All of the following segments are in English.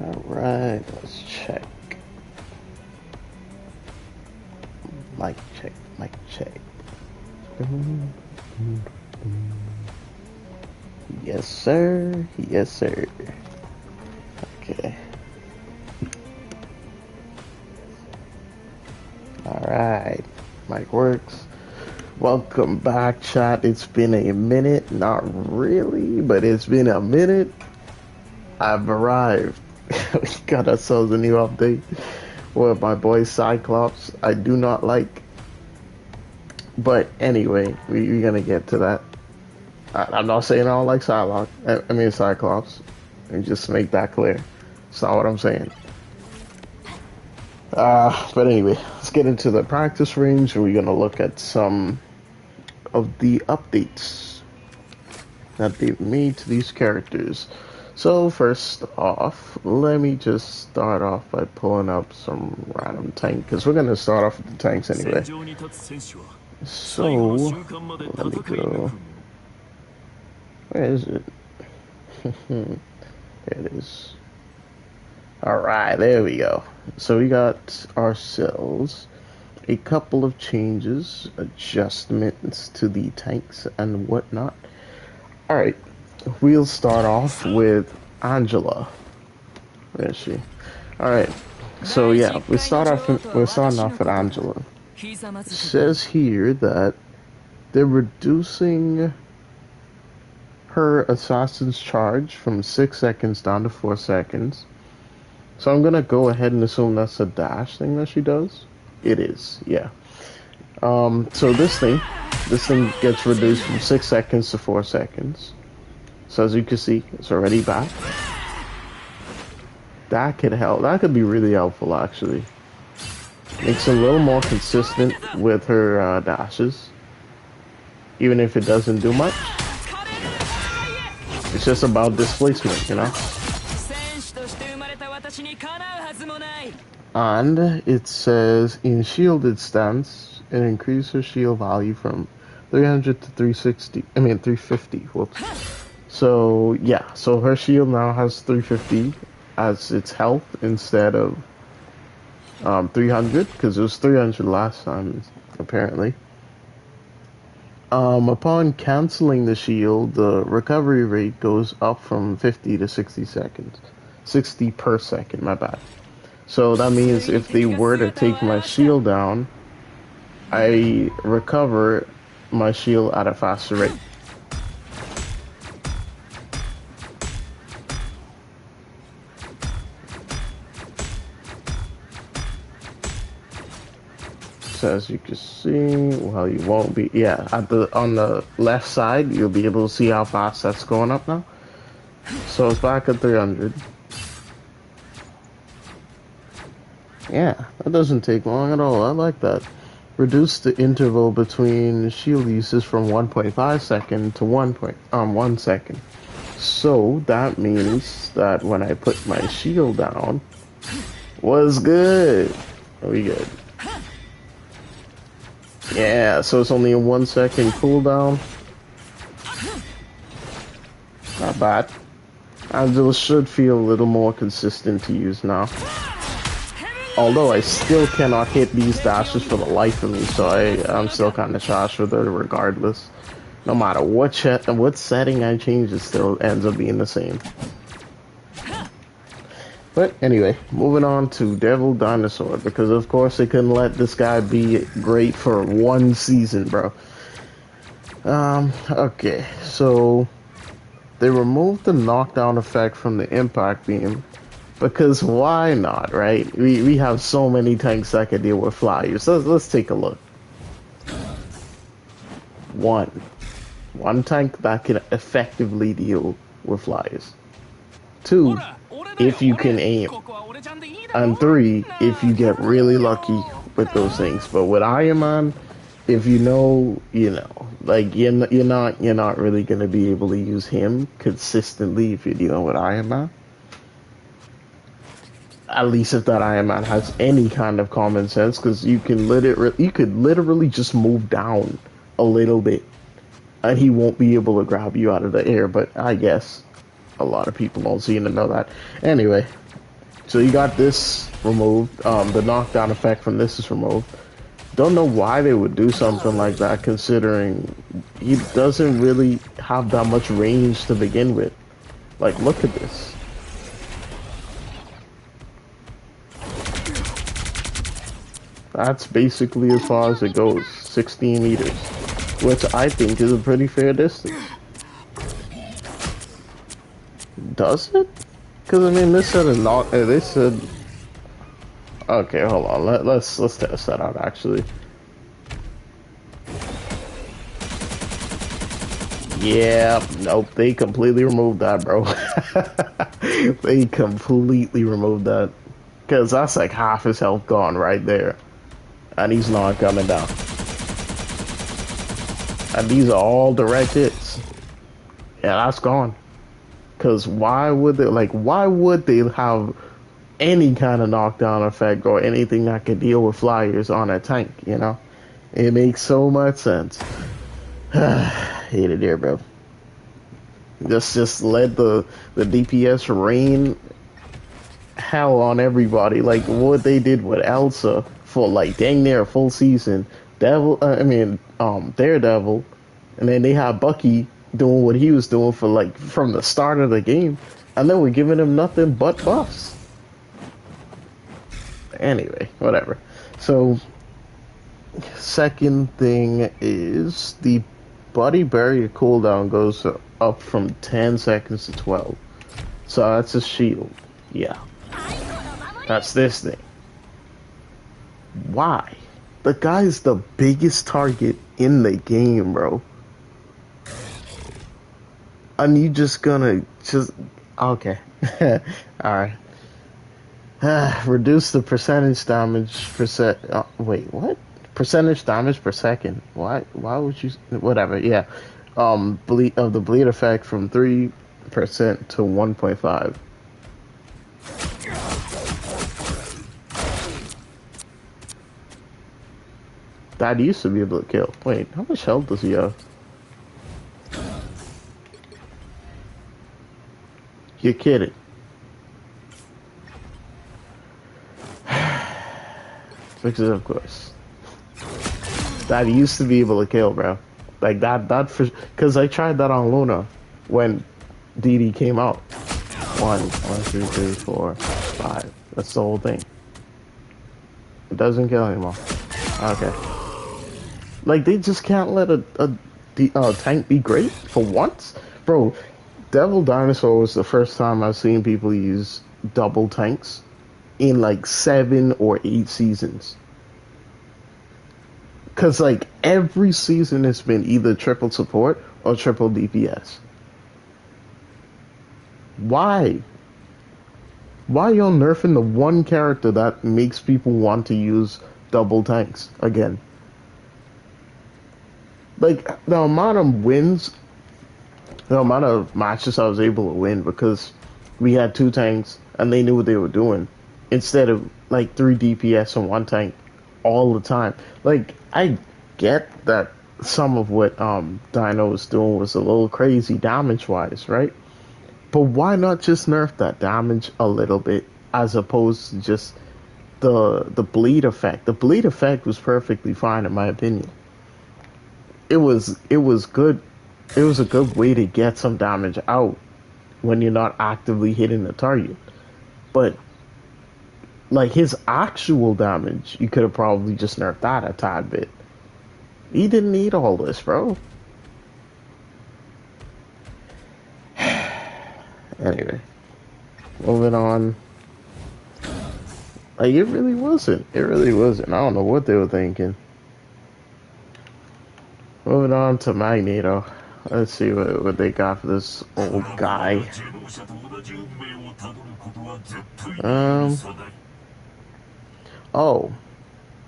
Alright, let's check. Mic check, mic check. Yes, sir. Yes, sir. Okay. Alright. Mic works. Welcome back, chat. It's been a minute. Not really, but it's been a minute. I've arrived. We got ourselves a new update with my boy Cyclops. I do not like. But anyway, we're gonna get to that. I'm not saying I don't like Psylocke. I mean Cyclops. And just make that clear. That's not what I'm saying. But anyway, let's get into the practice range. We're gonna look at some of the updates that they've made to these characters. So first off, let me just start off by pulling up some random tank, because we're gonna start off with the tanks anyway. So let me go. Where is it? There it is. Alright, there we go. So we got ourselves a couple of changes, adjustments to the tanks and whatnot. Alright, we'll start off with Angela. Where is she? Alright, so yeah, we're starting off with Angela. It says here that they're reducing her assassin's charge from 6 seconds down to 4 seconds. So I'm gonna go ahead and assume that's a dash thing that she does. It is, yeah. So this thing gets reduced from 6 seconds to 4 seconds. So as you can see, it's already back. That could help. That could be really helpful, actually. Makes it a little more consistent with her dashes, even if it doesn't do much. It's just about displacement, you know. And it says in shielded stance, it increases shield value from 300 to 350. Whoops. So yeah, so her shield now has 350 as its health instead of 300, because it was 300 last time apparently. Upon canceling the shield, the recovery rate goes up from 50 to 60 seconds. 60 per second, my bad. So that means if they were to take my shield down, I recover my shield at a faster rate. So as you can see, well, you won't be, yeah, on the left side, you'll be able to see how fast that's going up now. So it's back at 300. Yeah, that doesn't take long at all. I like that. Reduce the interval between shield uses from 1.5 second to 1 second. So that means that when I put my shield down, was good. Are we good? Yeah, so it's only a 1 second cooldown. Not bad. Angela should feel a little more consistent to use now. Although I still cannot hit these dashes for the life of me, so I'm still kind of trash with her regardless. No matter what setting I change, it still ends up being the same. But anyway, moving on to Devil Dinosaur, because of course they couldn't let this guy be great for one season, bro. Okay, so they removed the knockdown effect from the impact beam. Because why not, right? We have so many tanks that can deal with flyers. So let's take a look. One tank that can effectively deal with flyers. 2, if you can aim. And 3, if you get really lucky with those things. But with Iron Man, if you know, you know. Like you're not really gonna be able to use him consistently if you're dealing with Iron Man. At least if that Iron Man has any kind of common sense, because you could literally just move down a little bit, and he won't be able to grab you out of the air. But I guess a lot of people don't seem to know that. Anyway, So you got this removed. The knockdown effect from this is removed. Don't know why they would do something like that, considering he doesn't really have that much range to begin with. Like, look at this. That's basically as far as it goes, 16 meters, which I think is a pretty fair distance. Does it? Because I mean, this said a not. They said. Okay, hold on. Let's test that out. Actually, yeah. Nope. They completely removed that, bro. They completely removed that. Because that's like half his health gone right there, and he's not coming down. And these are all direct hits. Yeah, that's gone. Because why would they? Like, why would they have any kind of knockdown effect or anything that could deal with flyers on a tank, you know? It makes so much sense. Hate it here, bro. Just let the DPS rain hell on everybody. Like what they did with Elsa for like dang near a full season. Daredevil, and then they had Bucky doing what he was doing for like from the start of the game, and then we're giving him nothing but buffs. Anyway, whatever. So, second thing is the body barrier cooldown goes up from 10 seconds to 12. So that's a shield. Yeah. That's this thing. Why? The guy's the biggest target in the game, bro. And you just gonna just... Okay. Alright. Reduce the percentage damage per set. Wait, what? Percentage damage per second. Why? Why would you? Whatever. Yeah. Bleed of the bleed effect from 3% to 1.5. That used to be able to kill. Wait, how much health does he have? You're kidding. Because of course. That used to be able to kill, bro. Like that for, because I tried that on Luna when DD came out. 1, 2, 3, 4, 5. That's the whole thing. It doesn't kill anymore. Okay. Like they just can't let a tank be great for once, bro. Devil Dinosaur was the first time I've seen people use double tanks in like 7 or 8 seasons. Cause like every season it's been either triple support or triple DPS. Why? Why y'all nerfing the one character that makes people want to use double tanks again? Like the amount of wins, the amount of matches I was able to win because we had 2 tanks and they knew what they were doing instead of like 3 DPS and 1 tank all the time. Like I get that some of what Dino was doing was a little crazy damage wise, right? But why not just nerf that damage a little bit as opposed to just the bleed effect? The bleed effect was perfectly fine in my opinion. It was good. It was a good way to get some damage out when you're not actively hitting the target. But like his actual damage, you could have probably just nerfed that a tad bit. He didn't need all this, bro. Anyway, moving on. Like it really wasn't. It really wasn't. I don't know what they were thinking. Moving on to Magneto. Let's see what they got for this old guy. Um. Oh.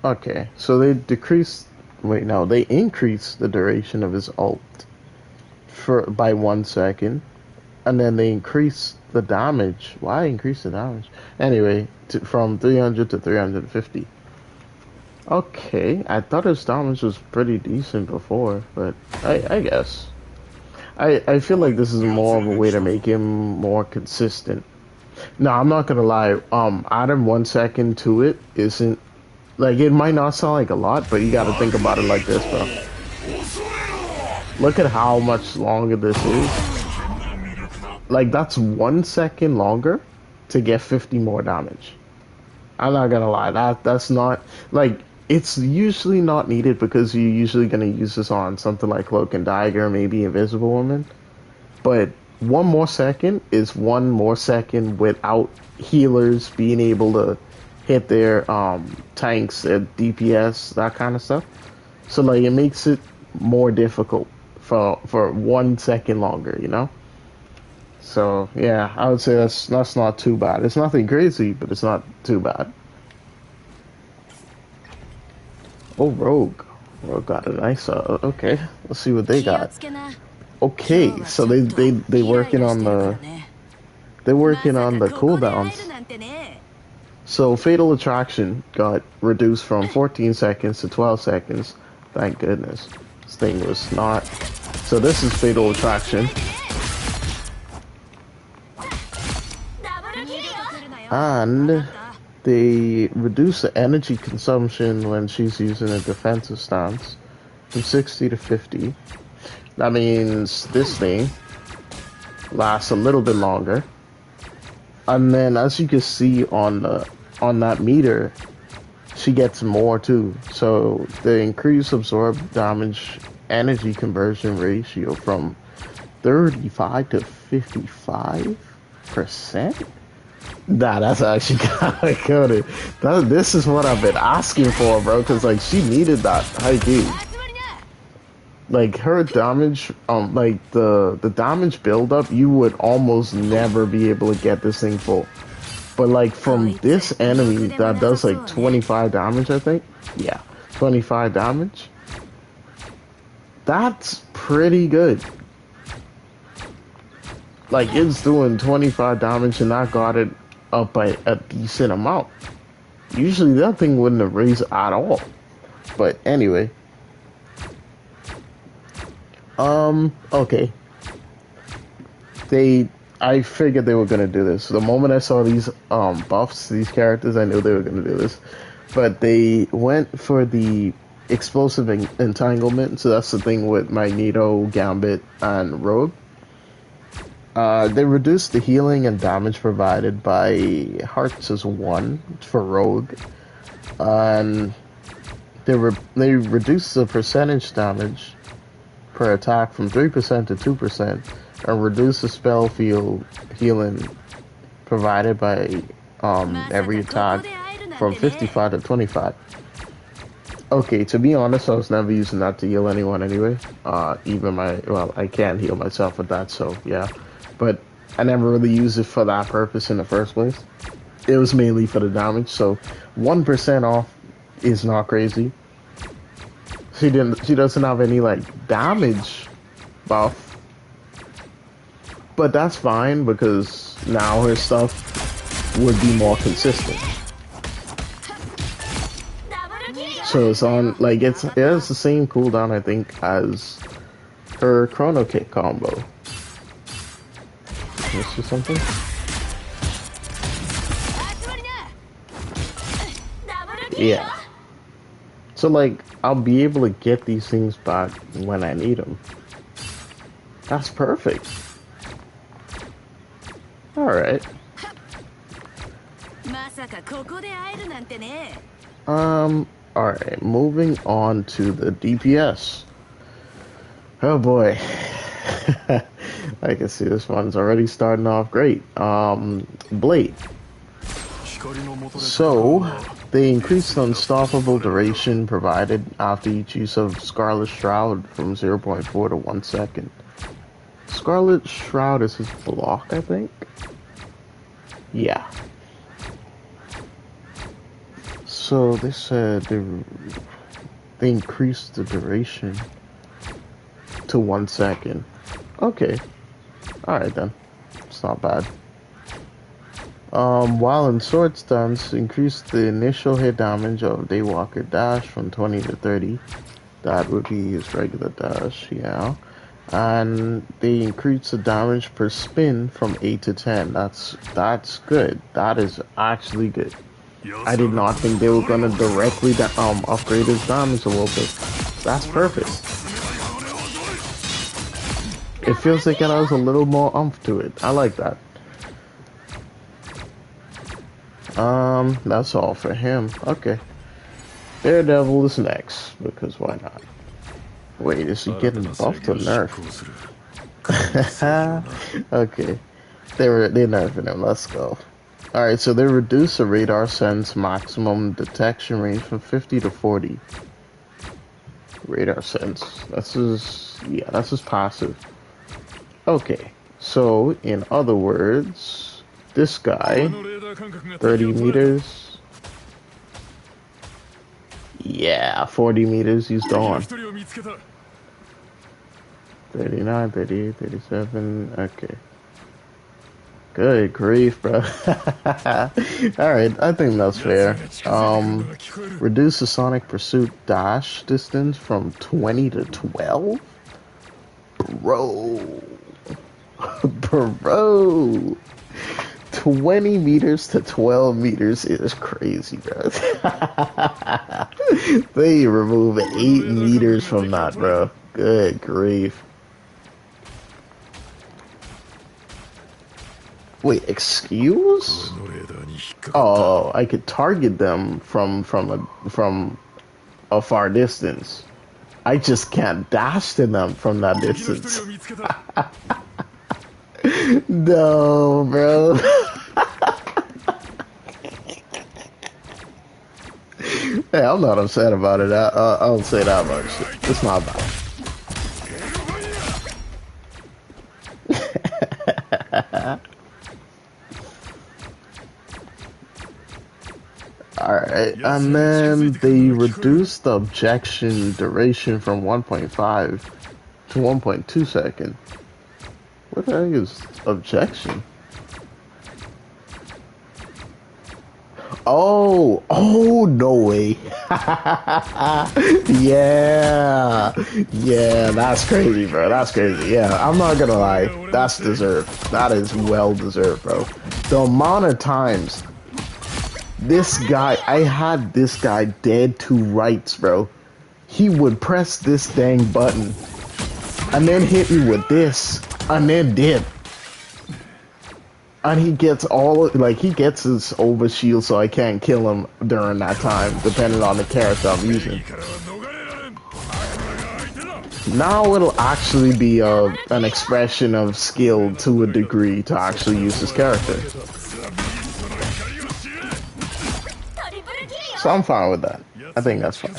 Okay. So they decreased. Wait, no. They increased the duration of his ult by 1 second, and then they increased the damage. Why increase the damage? Anyway, from 300 to 350. Okay, I thought his damage was pretty decent before, but I guess. I feel like this is more of a way to make him more consistent. No, I'm not gonna lie. Adding 1 second to it isn't like it might not sound like a lot, but you got to think about it like this, bro. Look at how much longer this is. Like that's 1 second longer to get 50 more damage. I'm not gonna lie, that's not like it's usually not needed because you're usually gonna use this on something like Cloak and Dagger, maybe Invisible Woman. But 1 more second is 1 more second without healers being able to hit their tanks, their DPS, that kind of stuff. So like it makes it more difficult for 1 second longer, you know? So yeah, I would say that's not too bad. It's nothing crazy, but it's not too bad. Oh, Rogue. Rogue got a nice okay. Let's see what they got. Okay, so they working on the cooldowns. So Fatal Attraction got reduced from 14 seconds to 12 seconds. Thank goodness. This thing was not. So this is Fatal Attraction. And they reduce the energy consumption when she's using a defensive stance from 60 to 50. That means this thing lasts a little bit longer. And then as you can see on that meter, she gets more too. So the increased absorbed damage energy conversion ratio from 35 to 55%. Nah, that's actually kind of good. This is what I've been asking for, bro. Cause like she needed that high key. Like her damage, like the damage buildup, you would almost never be able to get this thing full. But like from this enemy that does like 25 damage, I think. Yeah, 25 damage. That's pretty good. Like it's doing 25 damage and I got it up by a decent amount. Usually that thing wouldn't have raised at all. But anyway. Okay. I figured they were gonna do this. The moment I saw these buffs, these characters, I knew they were gonna do this. But they went for the explosive entanglement, so that's the thing with Magneto, Gambit, and Rogue. They reduced the healing and damage provided by hearts as 1 for Rogue, and they reduced the percentage damage per attack from 3% to 2%, and reduced the spell field healing provided by every attack from 55 to 25. Okay, to be honest, I was never using that to heal anyone anyway. I can't heal myself with that, so yeah. But I never really used it for that purpose in the first place. It was mainly for the damage, so 1% off is not crazy. She doesn't have any like damage buff, but that's fine because now her stuff would be more consistent. So it's on like it has the same cooldown I think as her Chrono Kick combo. Let's do something. Yeah. So like I'll be able to get these things back when I need them. That's perfect. All right. All right. Moving on to the DPS. Oh boy. I can see this one's already starting off great. Blade. So, they increased the unstoppable duration provided after each use of Scarlet Shroud from 0.4 to 1 second. Scarlet Shroud is his block, I think? Yeah. So, they said they increased the duration to 1 second. Okay. Alright then. It's not bad. While in sword stance, increase the initial hit damage of Daywalker dash from 20 to 30. That would be his regular dash, yeah. And they increase the damage per spin from 8 to 10. That's good. That is actually good. I did not think they were gonna directly upgrade his damage a little bit. That's perfect. It feels like it has a little more oomph to it. I like that. That's all for him. Okay. Daredevil is next, because why not? Wait, is he getting buffed or nerfed? Okay. They're nerfing him. Let's go. Alright, so they reduce the radar sense maximum detection range from 50 to 40. Radar sense. That's his passive. Okay. So, in other words, this guy, 30 meters. Yeah, 40 meters, he's gone. 39, 38, 37, okay. Good grief, bro. Alright, I think that's fair. Reduce the Sonic Pursuit dash distance from 20 to 12? Bro. Bro. 20 meters to 12 meters is crazy, bro. They remove 8 meters from that, bro. Good grief. Wait, excuse? Oh, I could target them from a far distance. I just can't dash to them from that distance. No, bro. Hey, I'm not upset about it. I'll say that much. It's not bad. Alright, and then they reduced the objection duration from 1.5 to 1.2 seconds. What the heck is objection? Oh, no way. Yeah, that's crazy, bro. That's crazy. Yeah, I'm not gonna lie. That's deserved. That is well deserved, bro. The amount of times this guy, I had this guy dead to rights, bro. He would press this dang button and then hit me with this and then dip. And he gets he gets his overshield so I can't kill him during that time, depending on the character I'm using. Now it'll actually be an expression of skill to a degree to actually use this character. So I'm fine with that. I think that's fine.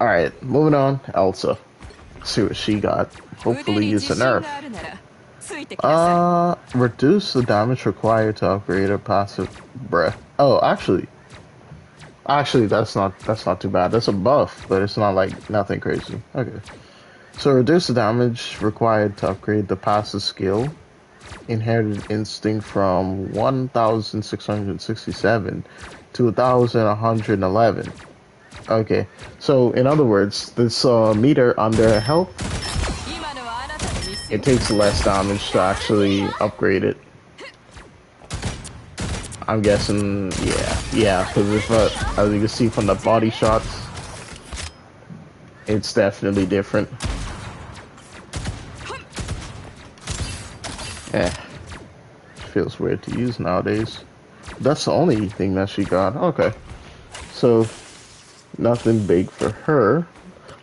Alright, moving on. Elsa. Let's see what she got. Hopefully it's a nerf. Reduce the damage required to upgrade a passive breath. Oh, actually, that's not too bad. That's a buff, but it's not like nothing crazy. Okay, so reduce the damage required to upgrade the passive skill, Inherited Instinct, from 1,667 to 1,111. Okay, so in other words, this meter under health, it takes less damage to actually upgrade it. I'm guessing, yeah, because if, as you can see from the body shots, it's definitely different. Yeah, feels weird to use nowadays. That's the only thing that she got. Okay, so nothing big for her.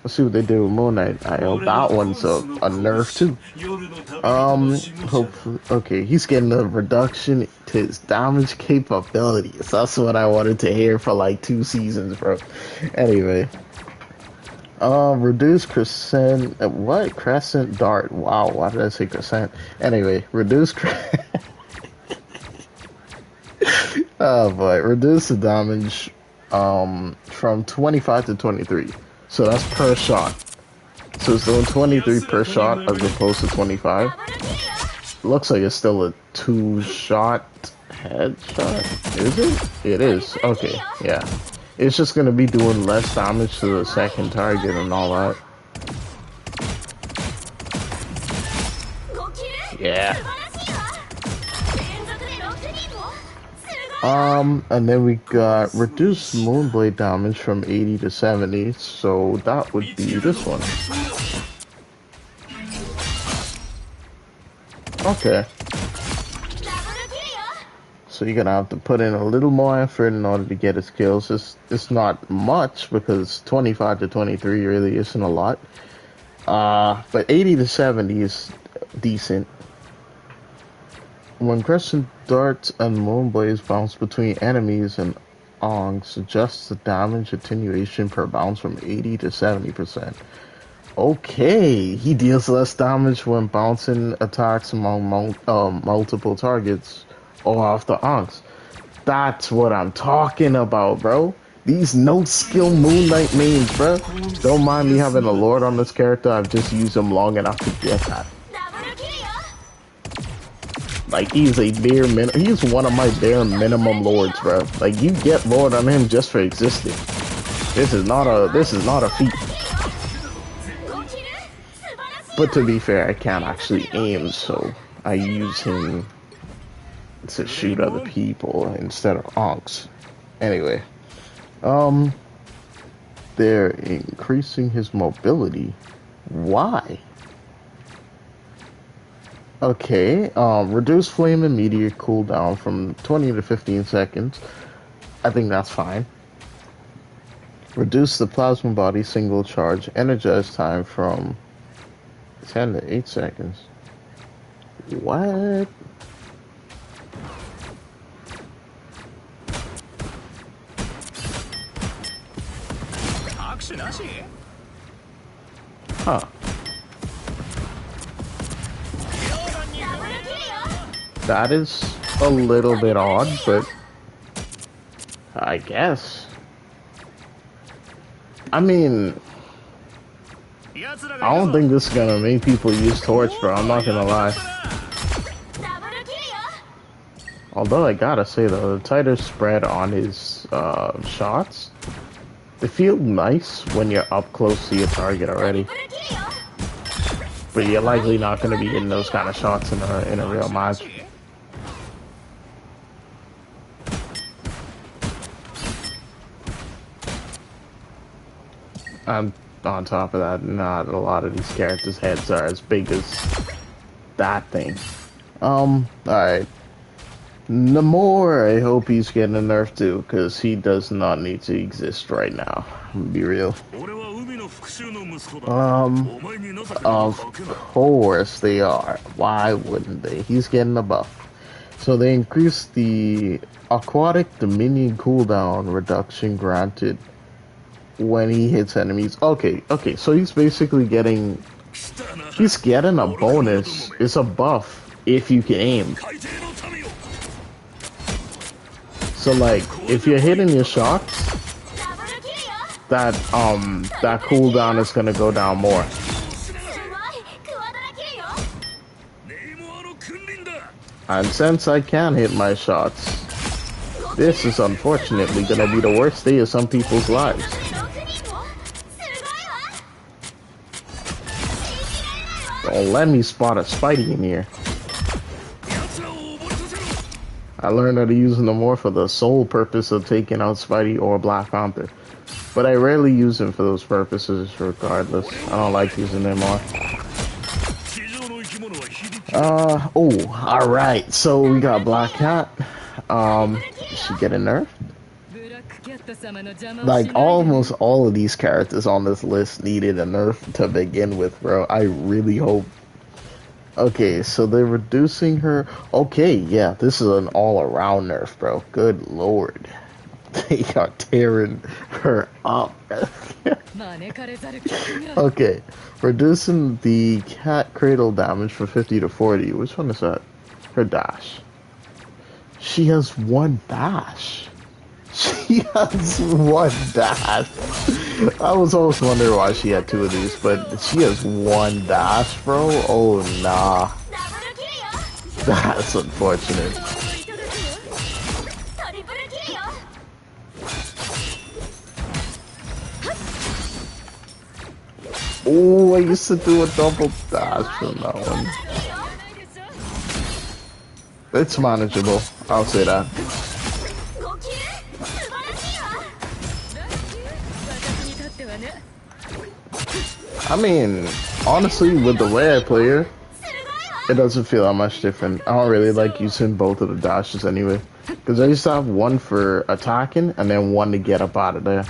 Let's see what they do with Moon Knight. That one's a nerf too. Hopefully, okay, he's getting a reduction to his damage capabilities. That's what I wanted to hear for like 2 seasons, bro. Anyway, reduce crescent. What crescent dart? Wow, why did I say crescent? Anyway, reduce. Oh boy, reduce the damage from 25 to 23. So that's per shot. So it's doing 23 per shot as opposed to 25. Looks like it's still a 2-shot headshot. Is it? It is. Okay, yeah. It's just gonna be doing less damage to the second target and all that. Yeah. And then we got reduced moonblade damage from 80 to 70, so that would be this one. Okay. So you're gonna have to put in a little more effort in order to get his kills. It's not much because 25 to 23 really isn't a lot. But 80 to 70 is decent. When crescent darts and moonblades bounce between enemies and ongs, adjusts the damage attenuation per bounce from 80 to 70%. Okay, he deals less damage when bouncing attacks among multiple targets or off the ongs. That's what I'm talking about, bro. These no-skill Moonlight mains, bro. Don't mind me having a lord on this character. I've just used him long enough to get that. Like, he's one of my bare minimum lords, bro. Like, you get lord on him just for existing. This is not a feat. But to be fair, I can't actually aim, so I use him to shoot other people instead of onks. Anyway, they're increasing his mobility. Why? Okay, reduce flame and meteor cooldown from 20 to 15 seconds. I think that's fine. Reduce the plasma body single charge energize time from 10 to 8 seconds. What? Huh. That is a little bit odd, but I guess. I mean, I don't think this is gonna make people use torch, bro. I'm not gonna lie. Although I gotta say though, the tighter spread on his shots, they feel nice when you're up close to your target already. But you're likely not gonna be getting those kind of shots in a real match. And on top of that, not a lot of these characters' heads are as big as that thing. Alright. Namor, I hope he's getting a nerf too, because he does not need to exist right now. I'm gonna be real. Of course they are. Why wouldn't they? He's getting a buff. So they increased the aquatic dominion cooldown reduction granted when he hits enemies. Okay, so he's basically getting a bonus. It's a buff if you can aim. So like, if you're hitting your shots, that cooldown is gonna go down more. And since I can hit my shots, this is unfortunately gonna be the worst day of some people's lives. Don't let me spot a Spidey in here. I learned how to use them more for the sole purpose of taking out Spidey or Black Panther. But I rarely use them for those purposes regardless. I don't like using them more. Alright, so we got Black Cat. Did she get a nerf? Like, almost all of these characters on this list needed a nerf to begin with, bro. I really hope. Okay, so they're reducing her. Okay, yeah, this is an all-around nerf, bro. Good lord. They are tearing her up. Okay, reducing the cat cradle damage from 50 to 40. Which one is that? Her dash. She has one dash. She has one dash. I was always wondering why she had two of these, but she has one dash, bro. Oh, nah. That's unfortunate. Oh, I used to do a double dash from that one. It's manageable. I'll say that. I mean, honestly, with the way I play her, it doesn't feel that much different. I don't really like using both of the dashes anyway. Because I used to have one for attacking and then one to get up out of there.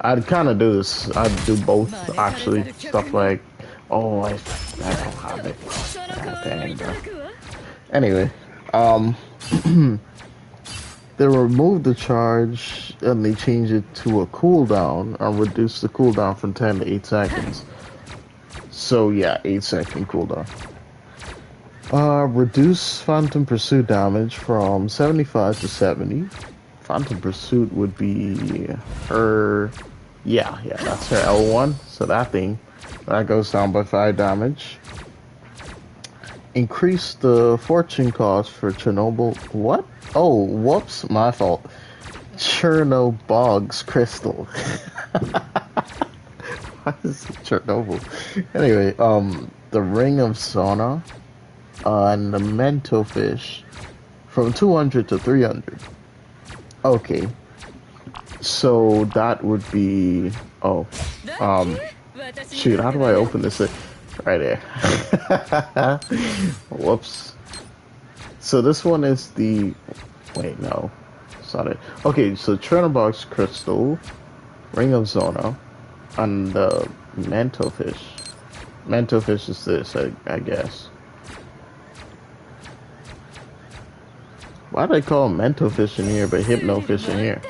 I'd kind of do this. I'd do both, actually. Stuff like, oh, I don't have it. God dang, bro. Anyway, they removed the charge and they changed it to a cooldown and reduced the cooldown from 10 to 8 seconds. So yeah, 8-second cooldown. Reduce Phantom Pursuit damage from 75 to 70. Phantom Pursuit would be her... Yeah, that's her L1. So that thing, that goes down by 5 damage. Increase the fortune cost for Chernobyl... What? Oh, whoops, my fault. Chernobog's Crystal. What is Chernobyl? Anyway, the Ring of Sona and the Mento Fish from 200 to 300. Okay. So that would be... Oh. Shoot, how do I open this? Right there. Whoops. So this one is the... Wait, no. It's not it. Okay, so Chernobog's Crystal, Ring of Zona, and the Mento Fish. Mento Fish is this, I guess. Why do they call Mento Fish in here, but Hypno Fish in here?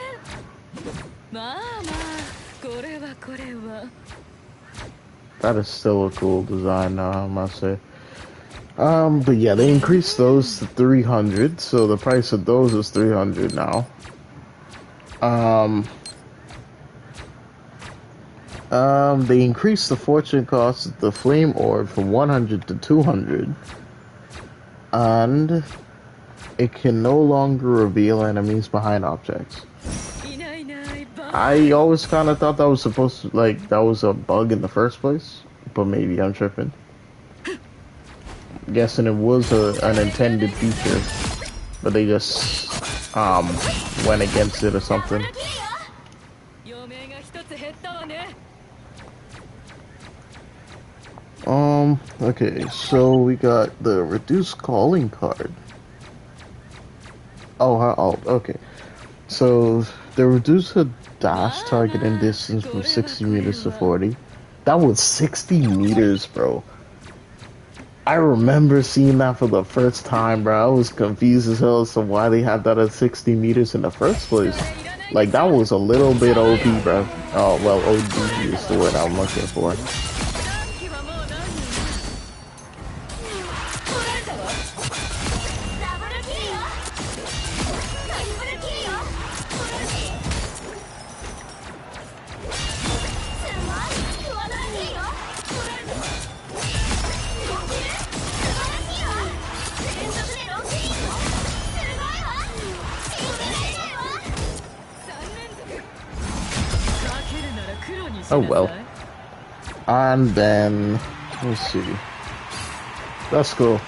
That is still a cool design now, I must say. But yeah, they increased those to 300, so the price of those is 300 now. They increased the fortune cost of the Flame Orb from 100 to 200. And it can no longer reveal enemies behind objects. I always kind of thought that was supposed to, like, that was a bug in the first place, but maybe I'm tripping. I'm guessing it was an intended feature, but they just went against it or something. Okay, so we got the reduced calling card. Oh, okay. So they reduced the dash targeting distance from 60 meters to 40. That was 60 meters, bro. I remember seeing that for the first time, bro. I was confused as hell as to why they had that at 60 meters in the first place. Like, that was a little bit OP, bro. Oh, well, OD is the word I'm looking for. Oh well. And then, let's see. That's cool.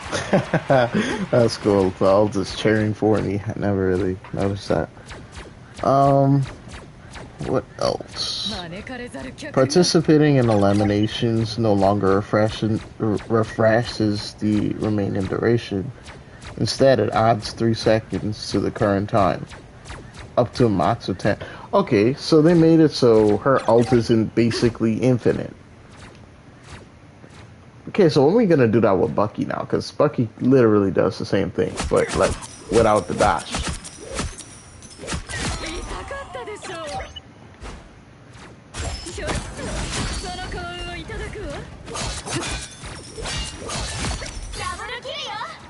That's cool. All just cheering for me. I never really noticed that. What else? Participating in eliminations no longer refreshes the remaining duration. Instead, it adds 3 seconds to the current time. Up to a max of 10. Okay, so they made it so her ult isn't basically infinite. Okay, so when are we gonna do that with Bucky now? Because Bucky literally does the same thing, but like without the dash.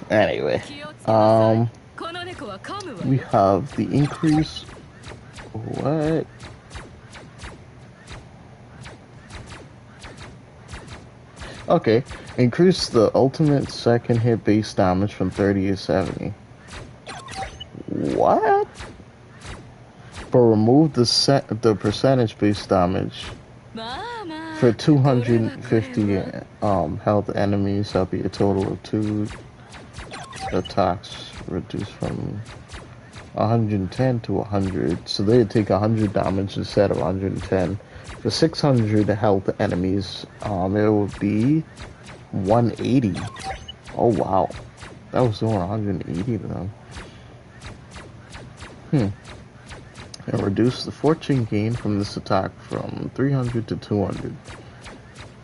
Anyway, we have the increase. What? Okay, increase the ultimate second hit base damage from 30 to 70. What? But remove the percentage base damage for 250 health enemies. That'll be a total of 2. attacks reduced from 110 to 100. So they'd take 100 damage instead of 110. For 600 health enemies, it would be 180. Oh wow, that was doing 180 to them. And reduce the fortune gain from this attack from 300 to 200.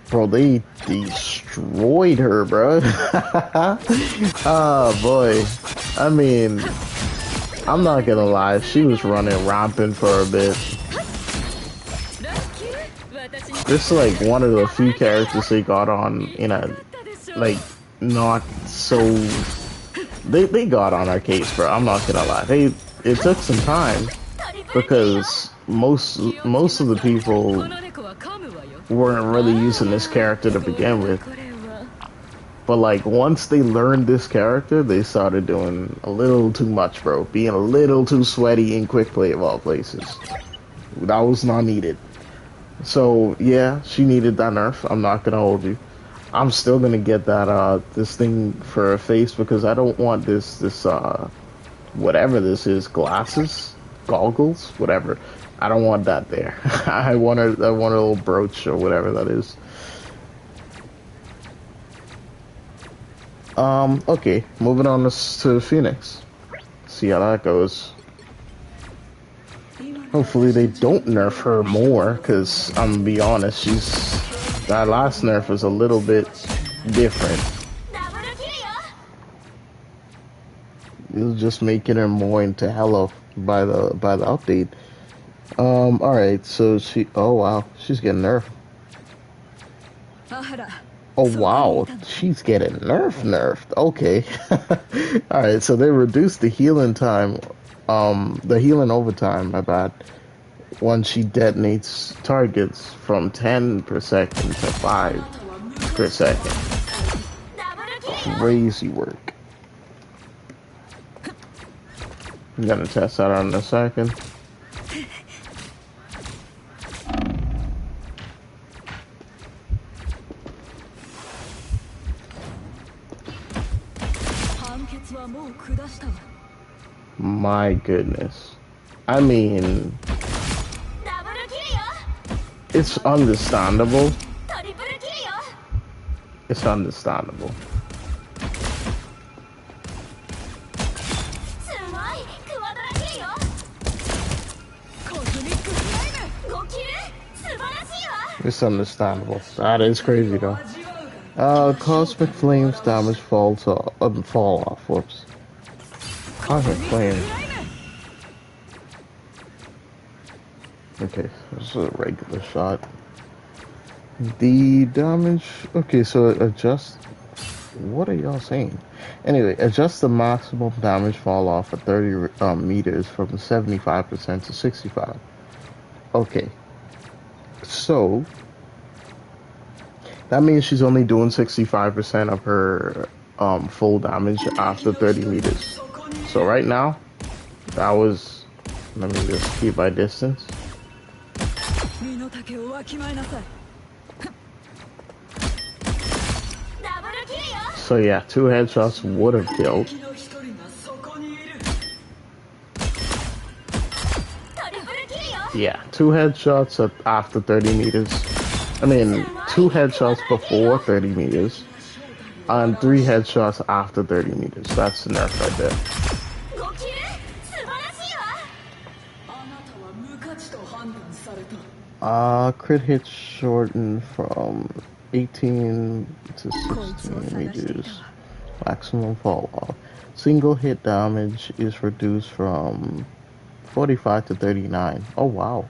Bro, they destroyed her, bro. Oh boy. I mean, I'm not gonna lie, she was running rampant for a bit. This is like one of the few characters they got on in a, like, not so... They got on our case, bro. I'm not gonna lie. It took some time because most of the people weren't really using this character to begin with. But like once they learned this character, they started doing a little too much, bro. Being a little too sweaty in quick play of all places. That was not needed. So yeah, she needed that nerf. I'm not gonna hold you. I'm still gonna get that this thing for her face because I don't want this whatever this is, glasses, goggles, whatever. I don't want that there. I want a little brooch or whatever that is. Okay, moving on to Phoenix. See how that goes. Hopefully they don't nerf her more, because I'm gonna be honest, that last nerf was a little bit different. It was just making her more into Hello by the update. Alright, so oh wow, she's getting nerfed. Oh wow, she's getting nerfed. Okay. Alright, so they reduced the healing time, the healing overtime, my bad, when she detonates targets from 10 per second to 5 per second. Crazy work. I'm gonna test that out in a second. My goodness. I mean, it's understandable. It's understandable. It's understandable. That is crazy though. Cosmic flames damage fall off. Whoops. Cosmic flames. Okay, this is a regular shot. The damage. Okay, so adjust. What are y'all saying? Anyway, adjust the maximum damage fall off at 30 meters from 75% to 65. Okay. So that means she's only doing 65% of her full damage after 30 meters. So right now, that was, let me just keep my distance. So yeah, 2 headshots would have killed. Yeah, 2 headshots after 30 meters. I mean, 2 headshots before 30 meters. And 3 headshots after 30 meters. That's the nerf right there. Crit hits shortened from 18 to 16 meters. Maximum fall off. Single hit damage is reduced from 45 to 39. Oh wow.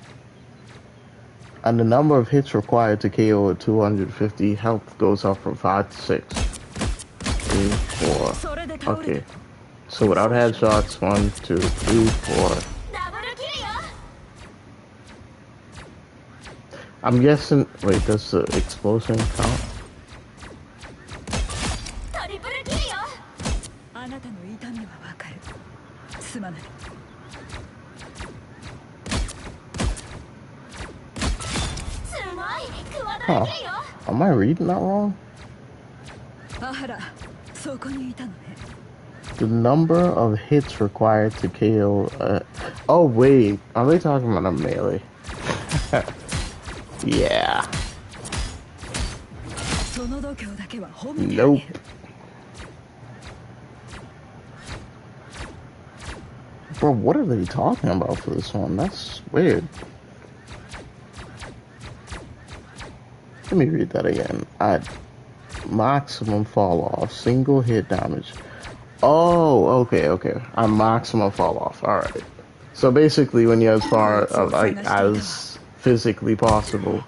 And the number of hits required to KO at 250 health goes up from 5 to 6. 3, 4. Okay. So without headshots, 1, 2, 3, 4. I'm guessing. Wait, does the explosion count? Huh. Am I reading that wrong? The number of hits required to KO. Oh wait, are they talking about a melee? Yeah. Nope. Bro, what are they talking about for this one? That's weird. Let me read that again. Maximum fall off, single hit damage. Oh, okay. A maximum fall off. All right. So basically, when you're as far like as physically possible,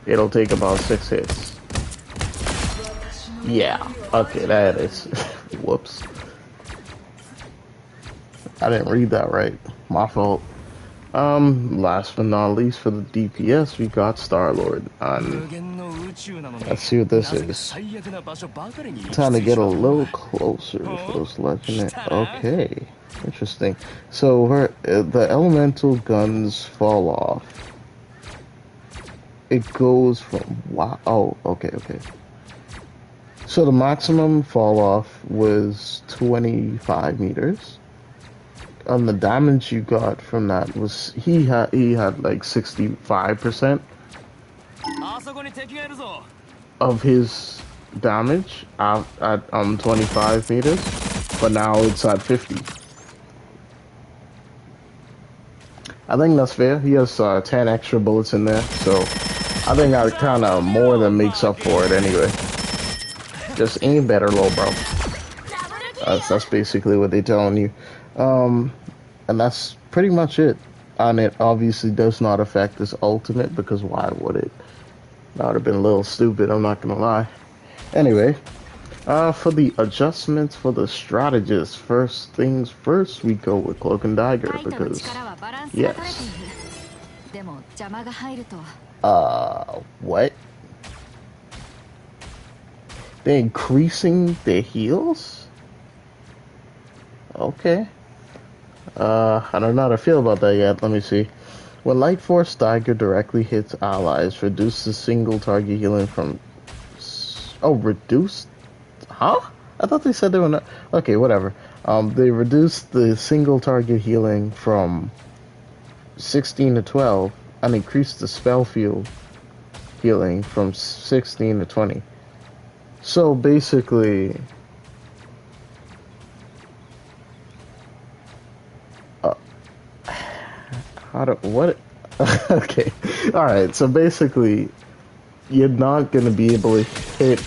it'll take about 6 hits. Yeah. Okay, that is. Whoops. I didn't read that right. My fault. Last but not least, for the DPS, we got Star-Lord. Let's see what this is. Time to get a little closer for those legendary. Okay, interesting. So the elemental guns fall off. It goes from wow. Oh, okay. So the maximum fall off was 25 meters. The damage you got from that was he had like 65% of his damage at 25 meters, but now it's at 50. I think that's fair. He has 10 extra bullets in there, so I think that kind of more than makes up for it anyway. Just aim better, little bro. That's basically what they're telling you. And that's pretty much it. And it obviously does not affect his ultimate, because why would it? That would have been a little stupid, I'm not gonna lie. Anyway, for the adjustments for the strategist, first things first, we go with Cloak and Dagger, because, yes. What? They're increasing their heals? Okay. I don't know how to feel about that yet. Let me see. When Light Force Dagger directly hits allies, reduces single target healing from... Oh, reduced? Huh? I thought they said they were not... Okay, whatever. They reduced the single target healing from 16 to 12, and increased the spell field healing from 16 to 20. So, basically... what? Okay. Alright, so basically, you're not going to be able to hit...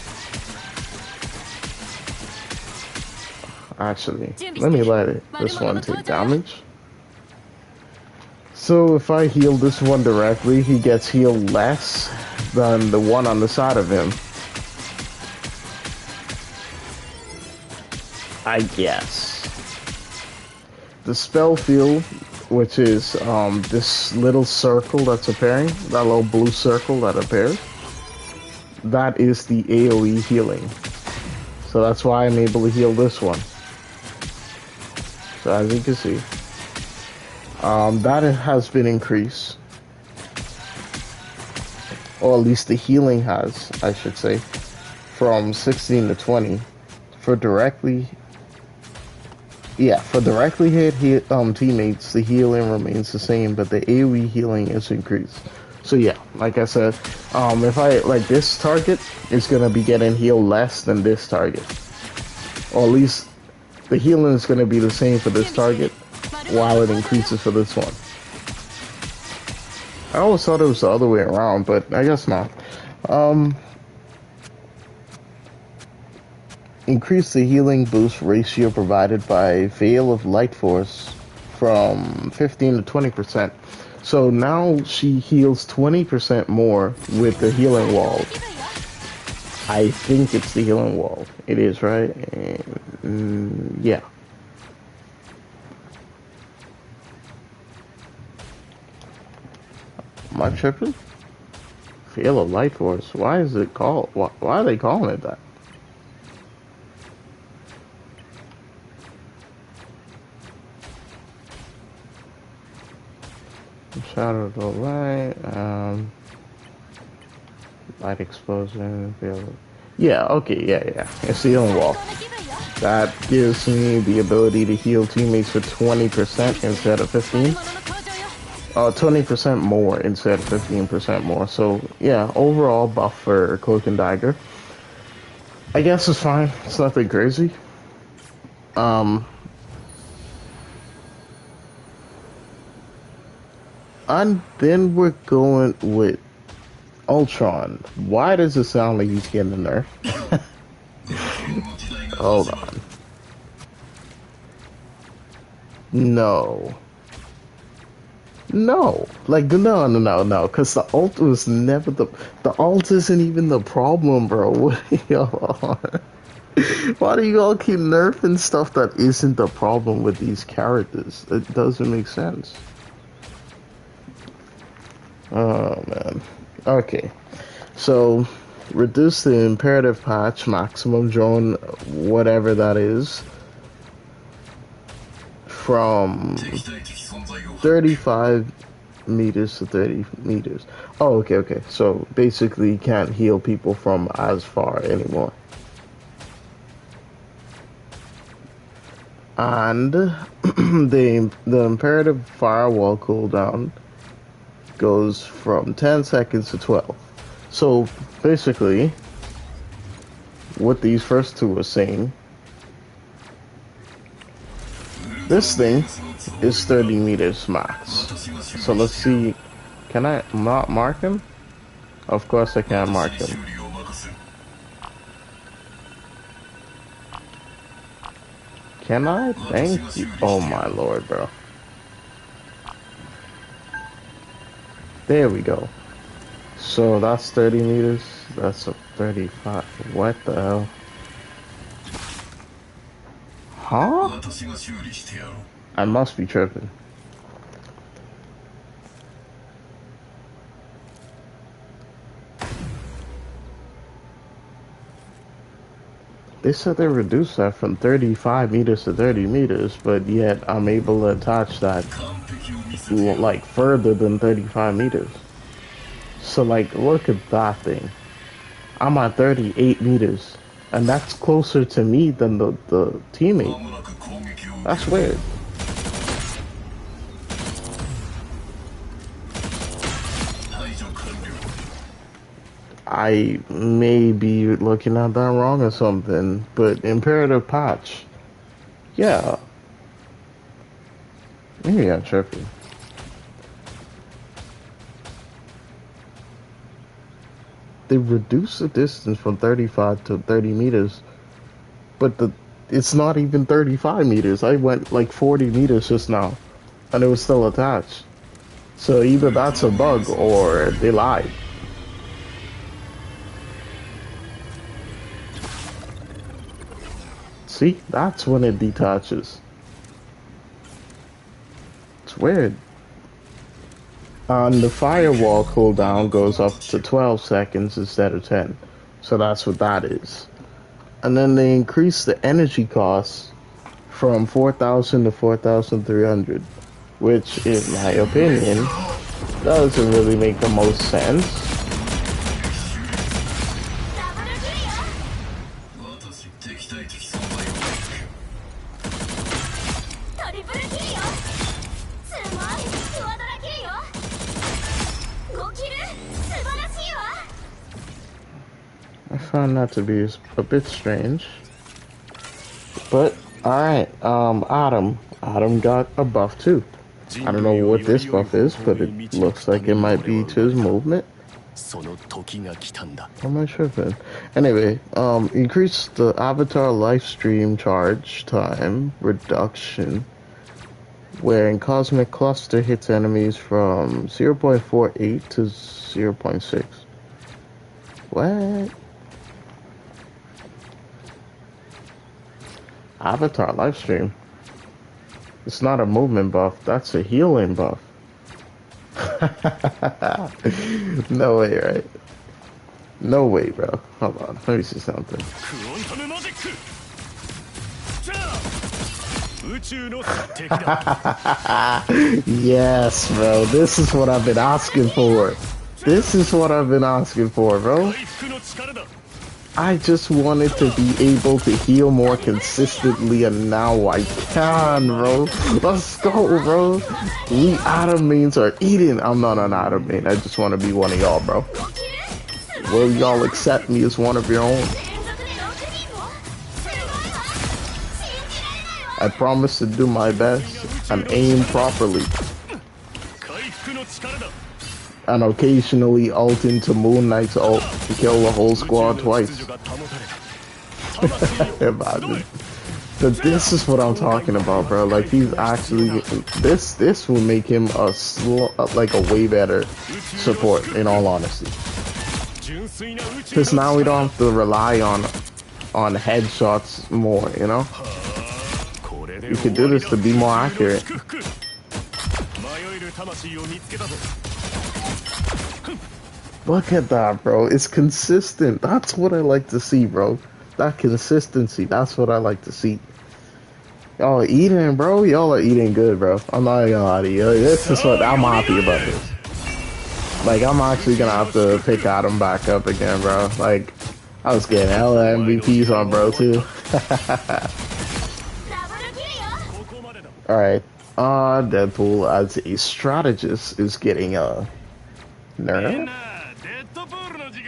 Actually, let me let this one take damage. So if I heal this one directly, he gets healed less than the one on the side of him. I guess. The spell field, which is this little circle that's appearing, that little blue circle that appears, that is the AoE healing. So that's why I'm able to heal this one. So as you can see, that has been increased. Or at least the healing has, I should say, from 16 to 20. For directly hit teammates, the healing remains the same, but the AoE healing is increased. So yeah, like I said, if I, like, this target is gonna be getting healed less than this target. Or at least the healing is gonna be the same for this target, while it increases for this one. I always thought it was the other way around, but I guess not. Increase the healing boost ratio provided by Veil of Light Force from 15 to 20%. So now she heals 20% more with the healing wall. I think it's the healing wall. It is, right? And, yeah. Am I tripping? Veil of Light Force. Why is it called? Why are they calling it that? Shadow of the light, light explosion, yeah, okay, yeah, it's the healing wall. That gives me the ability to heal teammates for 20% instead of 15. 20% more instead of 15% more. So yeah, overall buff for Cloak and Dagger. I guess it's fine. It's nothing crazy. Um, and then we're going with Ultron. Why does it sound like he's getting a nerf? Hold on. No. No. Like, no. Because the ult was never the ult isn't even the problem, bro. Why do you all keep nerfing stuff that isn't the problem with these characters? It doesn't make sense. Oh, man. Okay. So, reduce the imperative patch, maximum drone, whatever that is, from 35 meters to 30 meters. Oh, okay. So, basically, you can't heal people from as far anymore. And the imperative firewall cooldown goes from 10 seconds to 12. So basically, what these first two are saying, this thing is 30 meters max. So let's see, can I not mark him? Of course I can't mark him. Can I? Thank you. Oh my lord, bro. There we go. So that's 30 meters. That's a 35. What the hell? Huh? I must be tripping. They said they reduced that from 35 meters to 30 meters, but yet I'm able to attach that like further than 35 meters. So like, look at that thing. I'm at 38 meters, and that's closer to me than the teammate. That's weird. I may be looking at that wrong or something, but imperative patch. Yeah. Maybe I'm tripping. They reduced the distance from 35 to 30 meters, but it's not even 35 meters. I went like 40 meters just now, and it was still attached. So either that's a bug or they lied. See, that's when it detaches. It's weird. And the firewall cooldown goes up to 12 seconds instead of 10. So that's what that is. And then they increase the energy cost from 4,000 to 4,300, which, in my opinion, doesn't really make the most sense. I found that to be a bit strange. But, alright, Adam got a buff too. I don't know what this buff is, but it looks like it might be to his movement. I'm not sure if it... Anyway, increase the avatar life stream charge time reduction, wherein Cosmic Cluster hits enemies from 0.48 to 0.6. What? Avatar livestream. It's not a movement buff, that's a healing buff. No way, right? No way, bro. Hold on, let me see something. Yes, bro. This is what I've been asking for. This is what I've been asking for, bro. I just wanted to be able to heal more consistently, and now I can, bro. Let's go, bro. We Adam mains are eating. I'm not an Adam main. I just want to be one of y'all, bro. Will y'all accept me as one of your own? I promise to do my best and aim properly. And occasionally ult into Moon Knight's ult to kill the whole squad twice. Imagine. But this is what I'm talking about, bro. Like, he's actually... This will make him like a way better support, in all honesty. Because now we don't have to rely on headshots more, you know? You can do this to be more accurate. Look at that, bro. It's consistent. That's what I like to see, bro. That consistency. That's what I like to see. Y'all are eating, bro. Y'all are eating good, bro. I'm not gonna lie to you. This is what I'm happy about this. Like, I'm actually gonna have to pick Adam back up again, bro. Like, I was getting hella MVPs on, bro, too. Alright. Deadpool as a strategist is getting a nerf?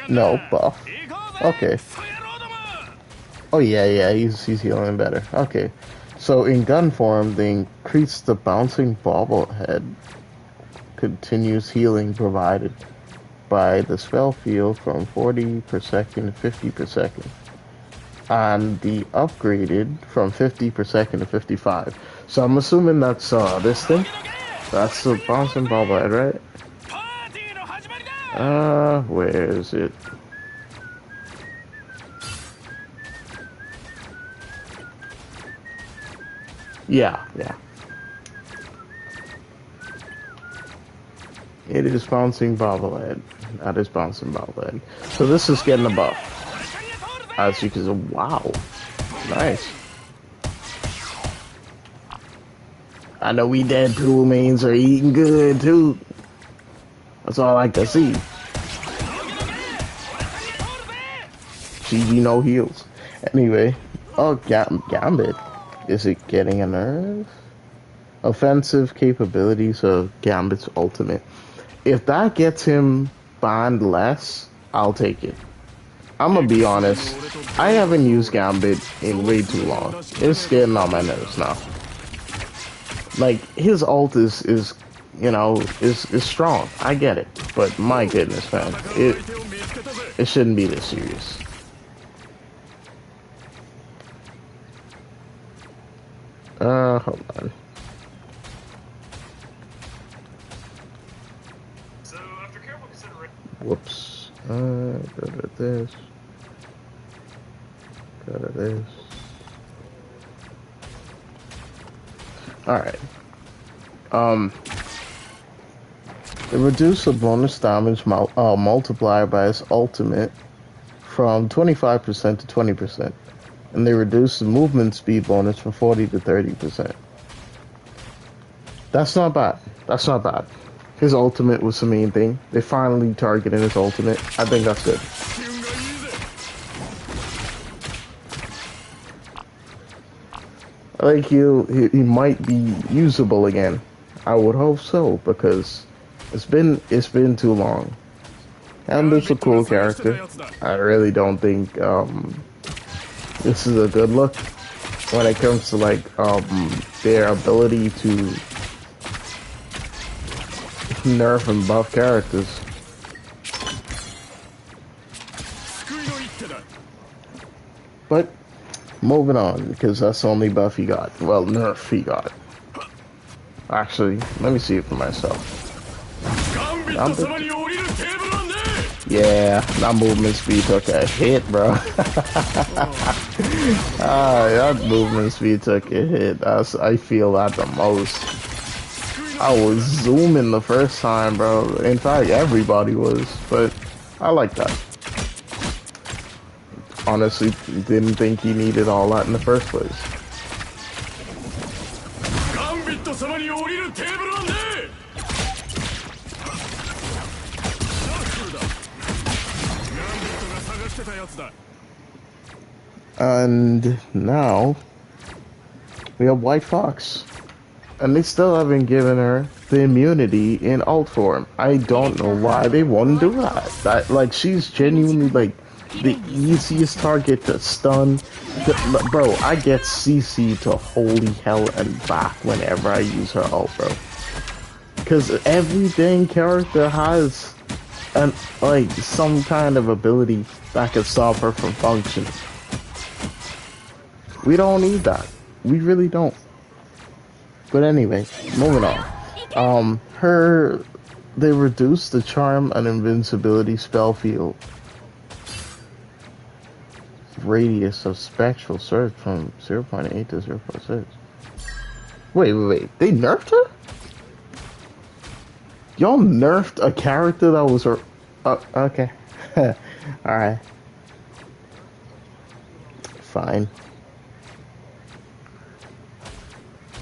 No, buff. Okay. Oh yeah, he's healing better. Okay. So in gun form, they increase the bouncing bobblehead. Continuous healing provided by the spell field from 40 per second to 50 per second. And the upgraded from 50 per second to 55. So I'm assuming that's this thing? That's the bouncing bobblehead, right? Where is it? Yeah. It is bouncing bobblehead. That is bouncing bobblehead. So this is getting a buff. As you can see, wow. Nice. I know we Deadpool mains are eating good too. That's all I like to see. GG no heals. Anyway, Gambit. Is it getting a nerf? Offensive capabilities of Gambit's ultimate. If that gets him banned less, I'll take it. I'm gonna be honest. I haven't used Gambit in way too long. It's getting on my nerves now. Like, his ult is you know, is strong. I get it. But my goodness, man. It shouldn't be this serious. Hold on. Whoops. Go to this. Go to this. Alright. It reduced the bonus damage multiplier by its ultimate from 25% to 20%. And they reduced the movement speed bonus from 40 to 30%. That's not bad. That's not bad. His ultimate was the main thing. They finally targeted his ultimate. I think that's good. I think he might be usable again. I would hope so, because it's been too long. And it's a cool character. I really don't think this is a good look when it comes to like their ability to nerf and buff characters. But moving on, because that's the only buff he got. Well, nerf he got. Actually, let me see it for myself. Yeah, that movement speed took a hit, bro. That movement speed took a hit. I feel that the most. I was zooming the first time, bro. In fact, everybody was, but I like that. Honestly, didn't think he needed all that in the first place. And now we have White Fox. And they still haven't given her the immunity in alt form. I don't know why they won't do that. Like, she's genuinely, like, the easiest target to stun. Bro, I get CC to holy hell and back whenever I use her ult, bro. Because every dang character has like some kind of ability that can stop her from functioning. We don't need that. We really don't. But anyway, moving on. They reduced the charm and invincibility spell field radius of spectral surge from 0.8 to 0.6. Wait. They nerfed her? Y'all nerfed a character that was her. Okay. Alright. Fine.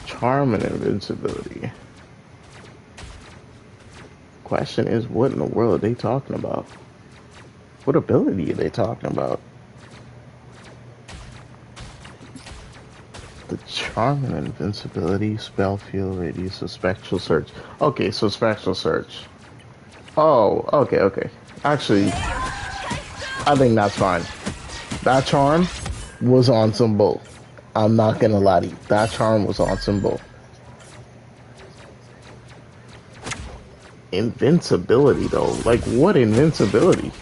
Charm and invincibility. Question is, what in the world are they talking about? What ability are they talking about? The charm and invincibility spell field radius of spectral surge. Okay, so spectral surge. Oh, okay. Actually, I think that's fine. That charm was on some bull. I'm not gonna lie to you. That charm was on some bull. Invincibility though, like what invincibility?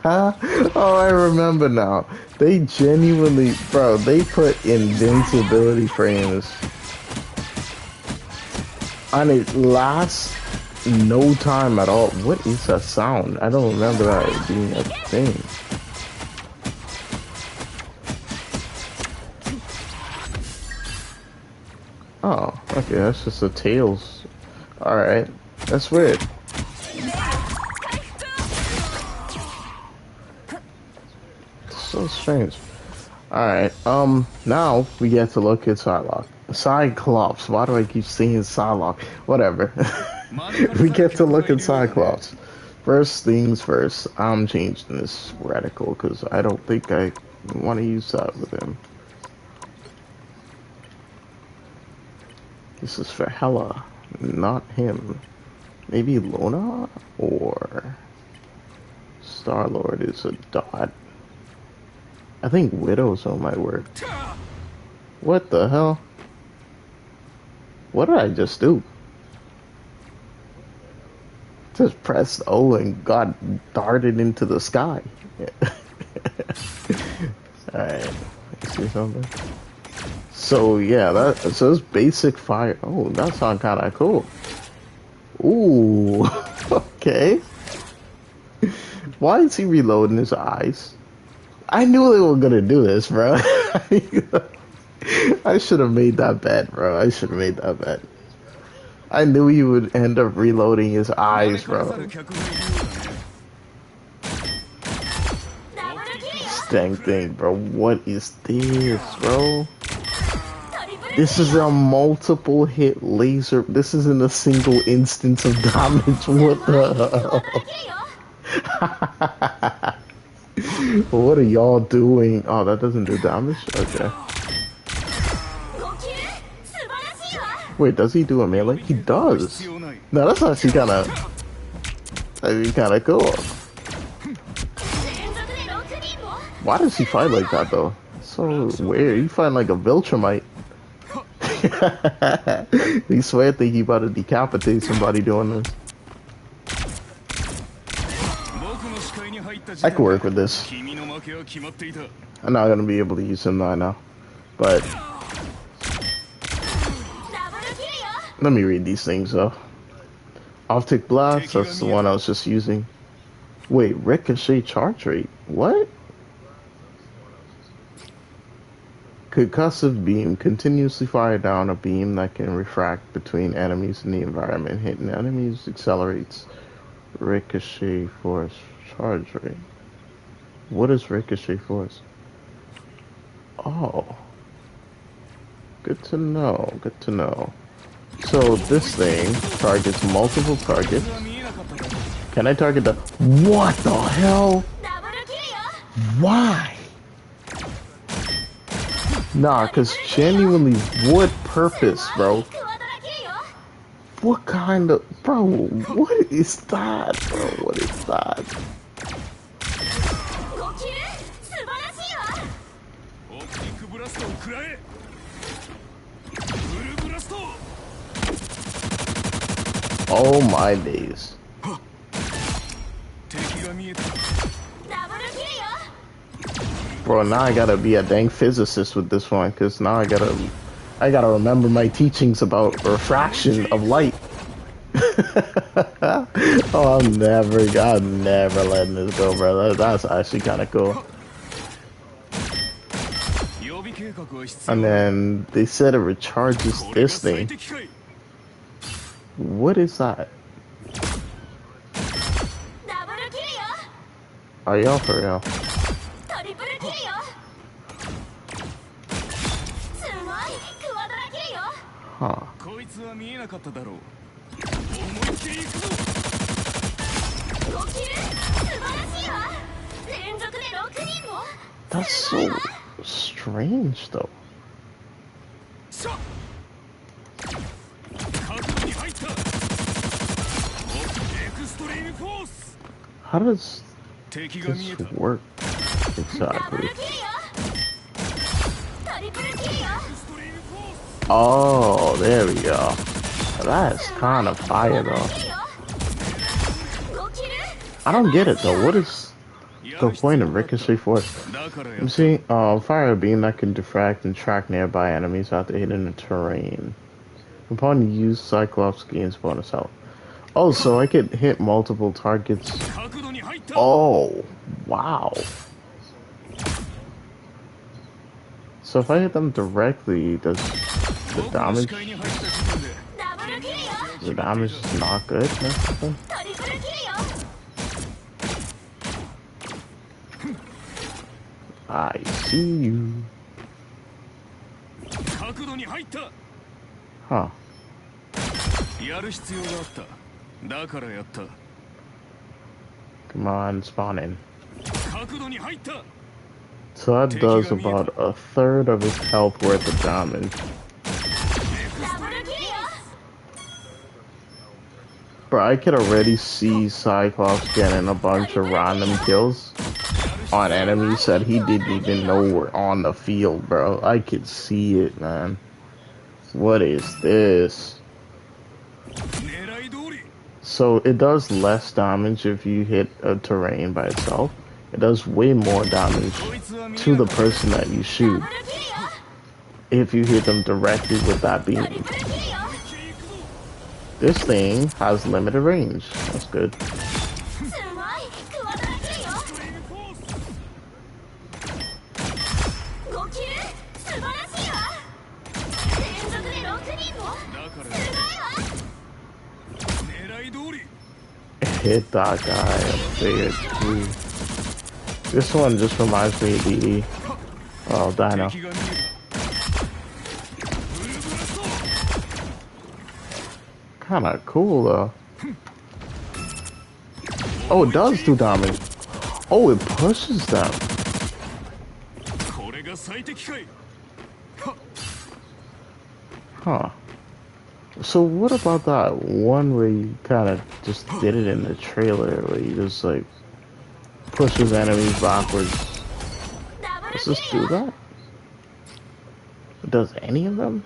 Oh, I remember now. They genuinely, bro, they put invincibility frames and it lasts no time at all. What is that sound? I don't remember that being a thing. Oh, okay, that's just the tails. Alright, that's weird. So strange. Alright, now we get to look at Cyclops. Why do I keep saying Cyclops? Whatever. We get to look at Cyclops. First things first, I'm changing this reticle because I don't think I want to use that with him. This is for Hela, not him. Maybe Luna or Star-Lord is a dot. I think Widowzone might work. What the hell? What did I just do? Just pressed O and got darted into the sky. Alright, let's see something. So yeah, so it's basic fire. Oh, that sounds kind of cool. Ooh, okay. Why is he reloading his eyes? I knew they were gonna do this, bro. I should have made that bet, bro. I should have made that bet. I knew he would end up reloading his eyes, bro. Dang thing, bro. What is this, bro? This is a multiple hit laser. This isn't a single instance of damage. What the hell? What are y'all doing? Oh, that doesn't do damage? Okay. Wait, does he do a melee? He does. No, that's actually kind of cool. Why does he fight like that though? So weird. He fight like a Viltrumite. He swear think he about to decapitate somebody doing this. I could work with this. I'm not gonna be able to use him right now, but let me read these things though. Optic blast, that's the one I was just using. Wait, ricochet charge rate? What? Concussive beam, continuously fire down a beam that can refract between enemies in the environment. Hitting enemies accelerates ricochet force charge rate. What is ricochet force? Oh. Good to know, good to know. So this thing targets multiple targets Can I target the... What the hell? Why? Nah, cause genuinely, what purpose, bro? What kind of... Bro, what is that, bro? What is that? Oh my days. Bro, now I gotta be a dang physicist with this one, cause now I gotta remember my teachings about refraction of light. Oh, I'm never letting this go, bro. That's actually kind of cool. And then they said it recharges this thing. What is that? Are y'all for real? Huh. That's so strange, though. How does this work exactly? Oh, there we go. That's kind of fire, though. I don't get it, though. What is the point of ricochet force? Let me see. Fire a beam that can diffract and track nearby enemies after hitting the terrain. Upon use, Cyclops gains bonus health. Oh, so I could hit multiple targets. Oh, wow. So if I hit them directly, does the damage is not good? I see you. Huh. Come on, spawn in. So that does about a third of his health worth of damage. Bro, I could already see Cyclops getting a bunch of random kills on enemies that he didn't even know were on the field, bro. I could see it, man. What is this? So it does less damage if you hit a terrain by itself. It does way more damage to the person that you shoot if you hit them directly with that beam. This thing has limited range. That's good. Hit that guy up there too. This one just reminds me of the Dino. Kinda cool though. Oh, it does do damage. Oh, it pushes them. Huh. So what about that one where you kind of just did it in the trailer, where you just like pushes enemies backwards? Does this do that? Does any of them?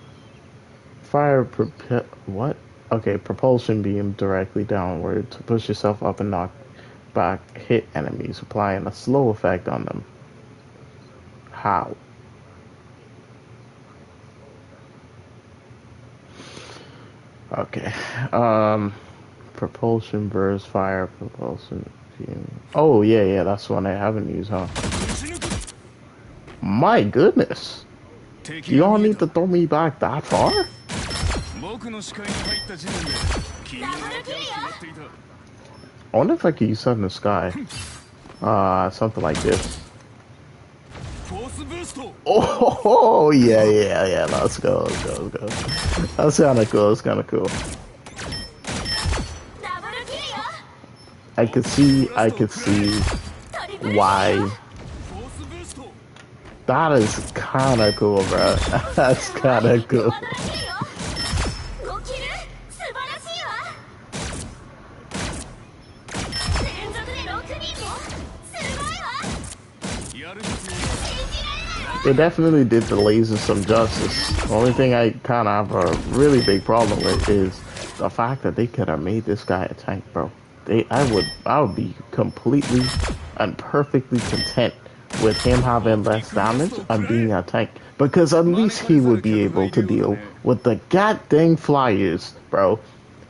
Fire what? Okay, propulsion beam directly downward to push yourself up and knock back hit enemies, applying a slow effect on them. How? Okay. Propulsion burst, fire, propulsion beam. Oh, yeah, that's one I haven't used, huh? My goodness. You all need to throw me back that far? I wonder if I could use that in the sky. Something like this. Oh, yeah. Let's go. That's kind of cool. I could see why. That is kind of cool, bro. That's kind of cool. They definitely did the lasers some justice. The only thing I kind of have a really big problem with is the fact that they could have made this guy a tank, bro. I would be completely and perfectly content with him having less damage and being a tank, because at least he would be able to deal with the goddamn flyers, bro.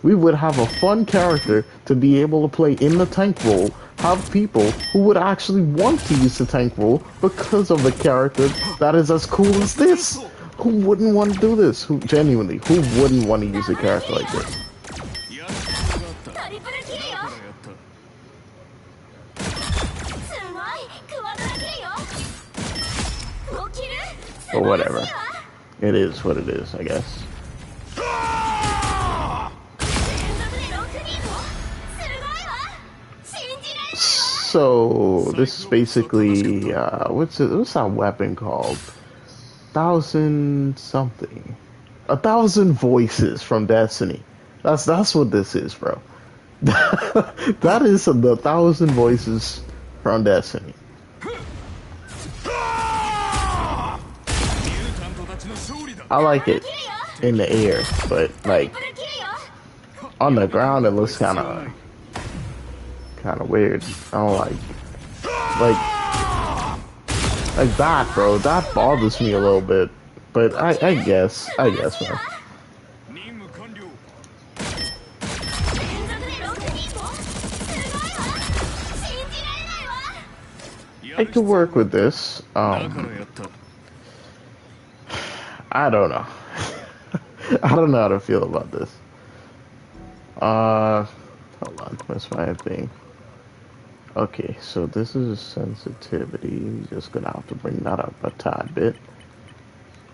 We would have a fun character to be able to play in the tank role, have people who would actually want to use the tank role because of a character that is as cool as this. Who wouldn't want to do this? Who genuinely, who wouldn't want to use a character like this? But whatever. It is what it is, I guess. So this is basically what's that weapon called? 1,000 something. 1,000 voices from Destiny. That's what this is, bro. That is the 1,000 voices from Destiny. I like it in the air, but like on the ground it looks kind of weird. I don't like that, bro. That bothers me a little bit, but I guess, man. I could work with this. I don't know. I don't know how to feel about this. Hold on, where's my thing? Okay, so this is sensitivity. You're just gonna have to bring that up a tad bit.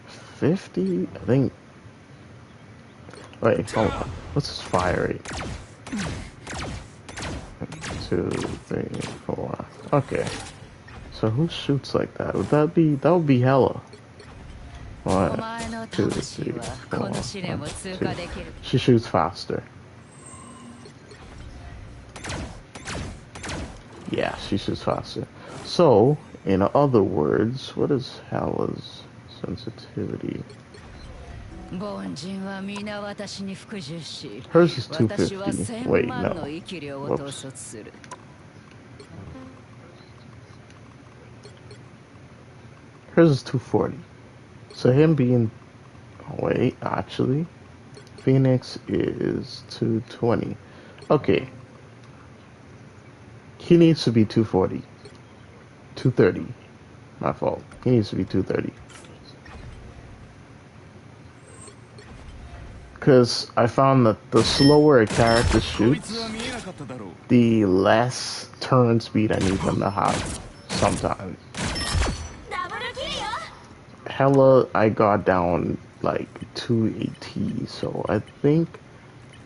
50? I think. Wait, hold on. What's his fire rate? 2, 3, 4. Okay. So who shoots like that? That would be hella. 1, 2, 3, 4. 1, 2. She shoots faster. Yeah, she shoots faster. So, in other words, what is Hella's sensitivity? Hers is 250. Wait, no. Whoops. Hers is 240. So him being... Wait, actually. Phoenix is 220. Okay. He needs to be 240. 230. My fault. He needs to be 230. Because I found that the slower a character shoots, the less turn speed I need them to have sometimes. Hella, I got down like 280, so I think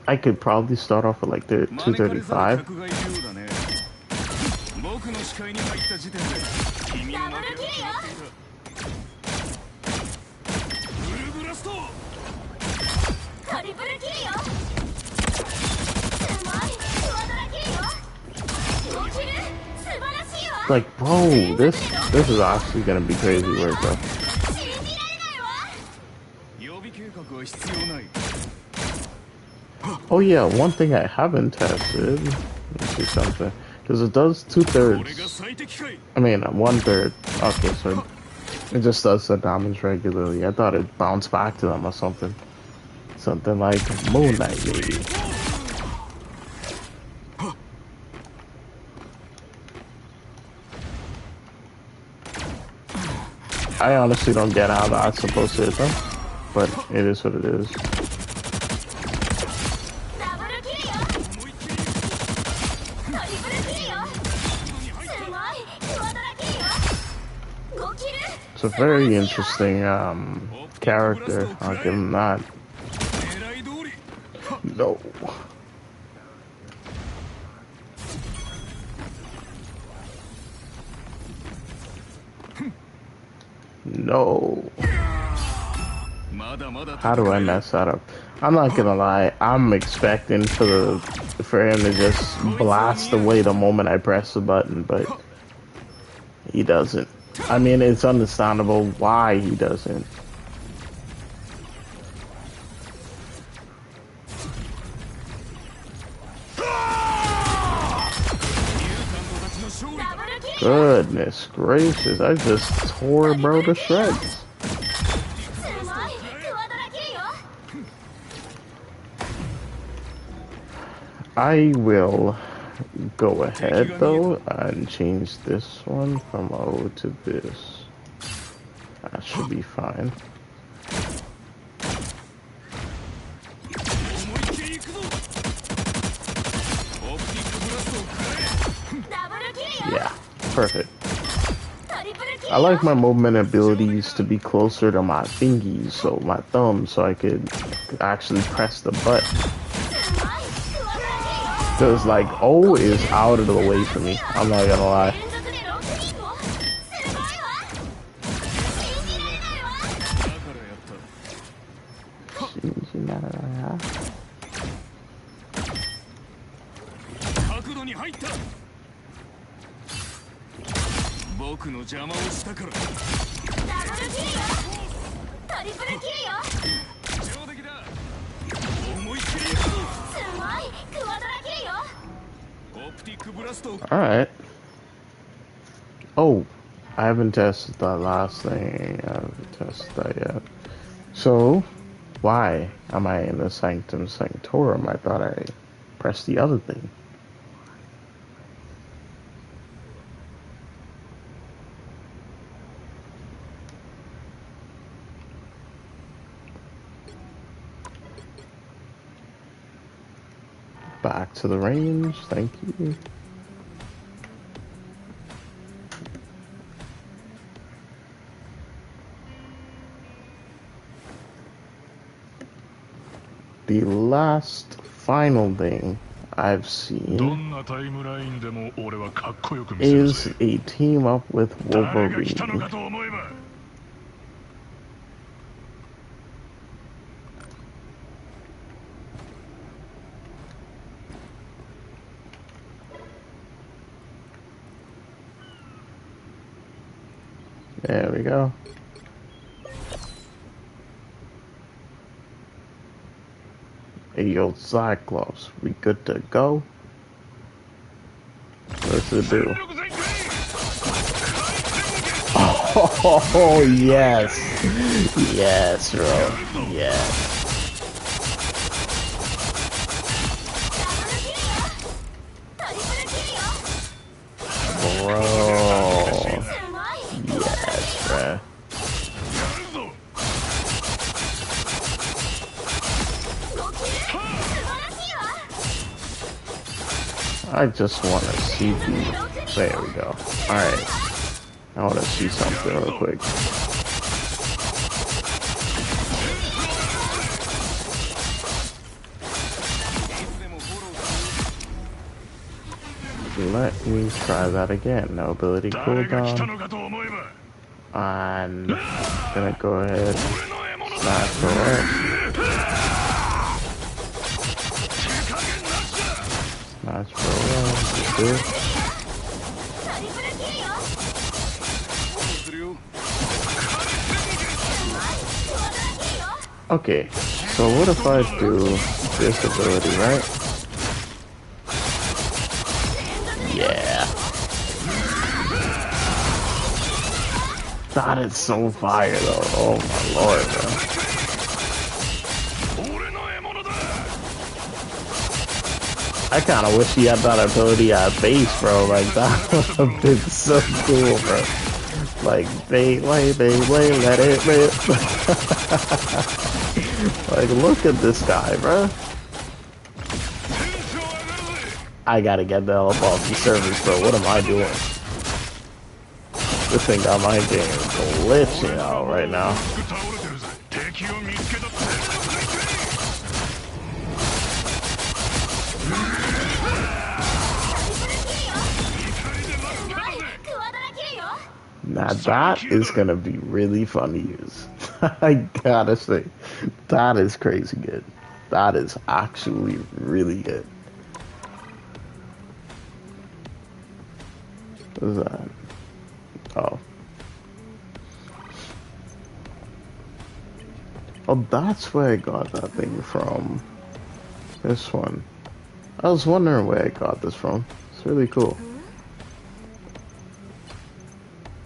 I could probably start off with like 235. Like, bro, this is actually gonna be crazy work, bro. Oh yeah, one thing I haven't tested. Let's see something, because it does 2/3. I mean, 1/3. Okay, so it just does the damage regularly. I thought it bounced back to them or something. Something like Moon Knight, maybe. I honestly don't get how that's supposed to hit them, but it is what it is. It's a very interesting character, I'll give him that. No. No. How do I mess that up? I'm not gonna lie. I'm expecting for him to just blast away the moment I press the button, but he doesn't. I mean, it's understandable why he doesn't. Goodness gracious, I just tore bro to shreds. I will go ahead though and change this one from O to this. That should be fine. Yeah, perfect. I like my movement abilities to be closer to my fingies, so my thumbs, so I could actually press the button. Because, like, O is out of the way for me. I'm not gonna lie. Alright. Oh, I haven't tested that last thing. I haven't tested that yet. So, why am I in the Sanctum Sanctorum? I thought I pressed the other thing. Back to the range, thank you. The last final thing I've seen is a team up with Wolverine. There we go. Hey, yo, Cyclops, we good to go? What's it do? Oh, yes. Yes, bro. Yes. Bro. Yes, bro. I just want to see the... There we go. Alright. I want to see something real quick. Let me try that again. No ability cooldown. I'm gonna go ahead. Smash for it. Smash for it. Okay, so what if I do this ability, right? Yeah. That is so fire though. Oh my lord, bro. I kinda wish he had that ability at base, bro. Like that would have been so cool, bro. Like Beyblade, let it rip. Like look at this guy, bro. I gotta get the hell up off the servers, bro. What am I doing? This thing got my game glitching out right now. Now that is gonna be really fun to use. I gotta say, that is crazy good. That is actually really good. What is that? Oh. Oh, that's where I got that thing from. This one. I was wondering where I got this from. It's really cool.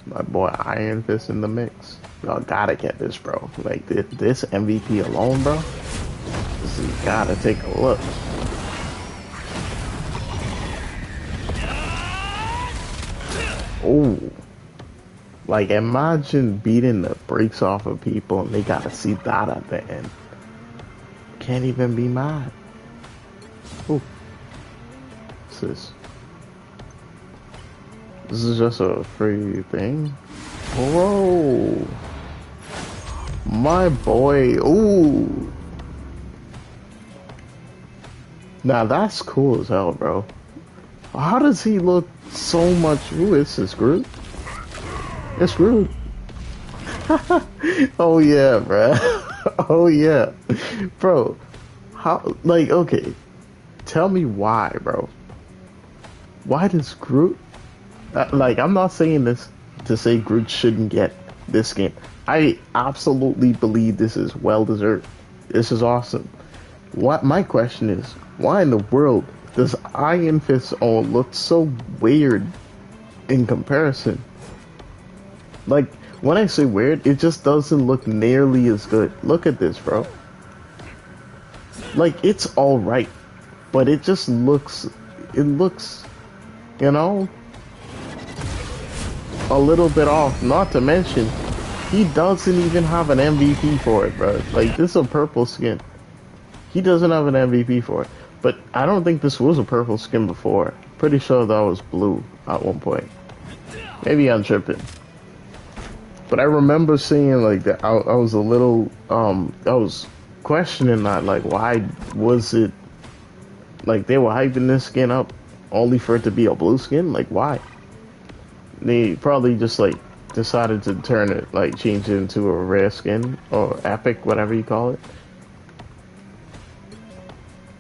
My boy Iron Fist in the mix. Y'all gotta get this, bro. Like, this MVP alone, bro. This is, you gotta take a look. Oh. Like, imagine beating the brakes off of people and they gotta see that at the end. Can't even be mad. Ooh. What's this? This is just a free thing? Whoa! My boy, ooh! Now that's cool as hell, bro. How does he look so much? Who is this, Groot? It's Groot. Oh yeah, bro. Oh yeah. Bro, how, like, okay. Tell me why, bro. Why does Groot... like, I'm not saying this to say Groot shouldn't get this skin. I absolutely believe this is well deserved. This is awesome. What my question is, why in the world does Iron Fist own look so weird in comparison? Like, when I say weird, it just doesn't look nearly as good. Look at this, bro. Like, it's alright, but it just looks, it looks, you know, a little bit off. Not to mention, he doesn't even have an MVP for it, bro. Like, this is a purple skin. He doesn't have an MVP for it. But I don't think this was a purple skin before. Pretty sure that was blue at one point. Maybe I'm tripping. But I remember seeing, like, that. I was a little, I was questioning that, like, why was it, like, they were hyping this skin up only for it to be a blue skin? Like, why? They probably just, like, decided to turn it, like, change it into a rare skin, or epic, whatever you call it.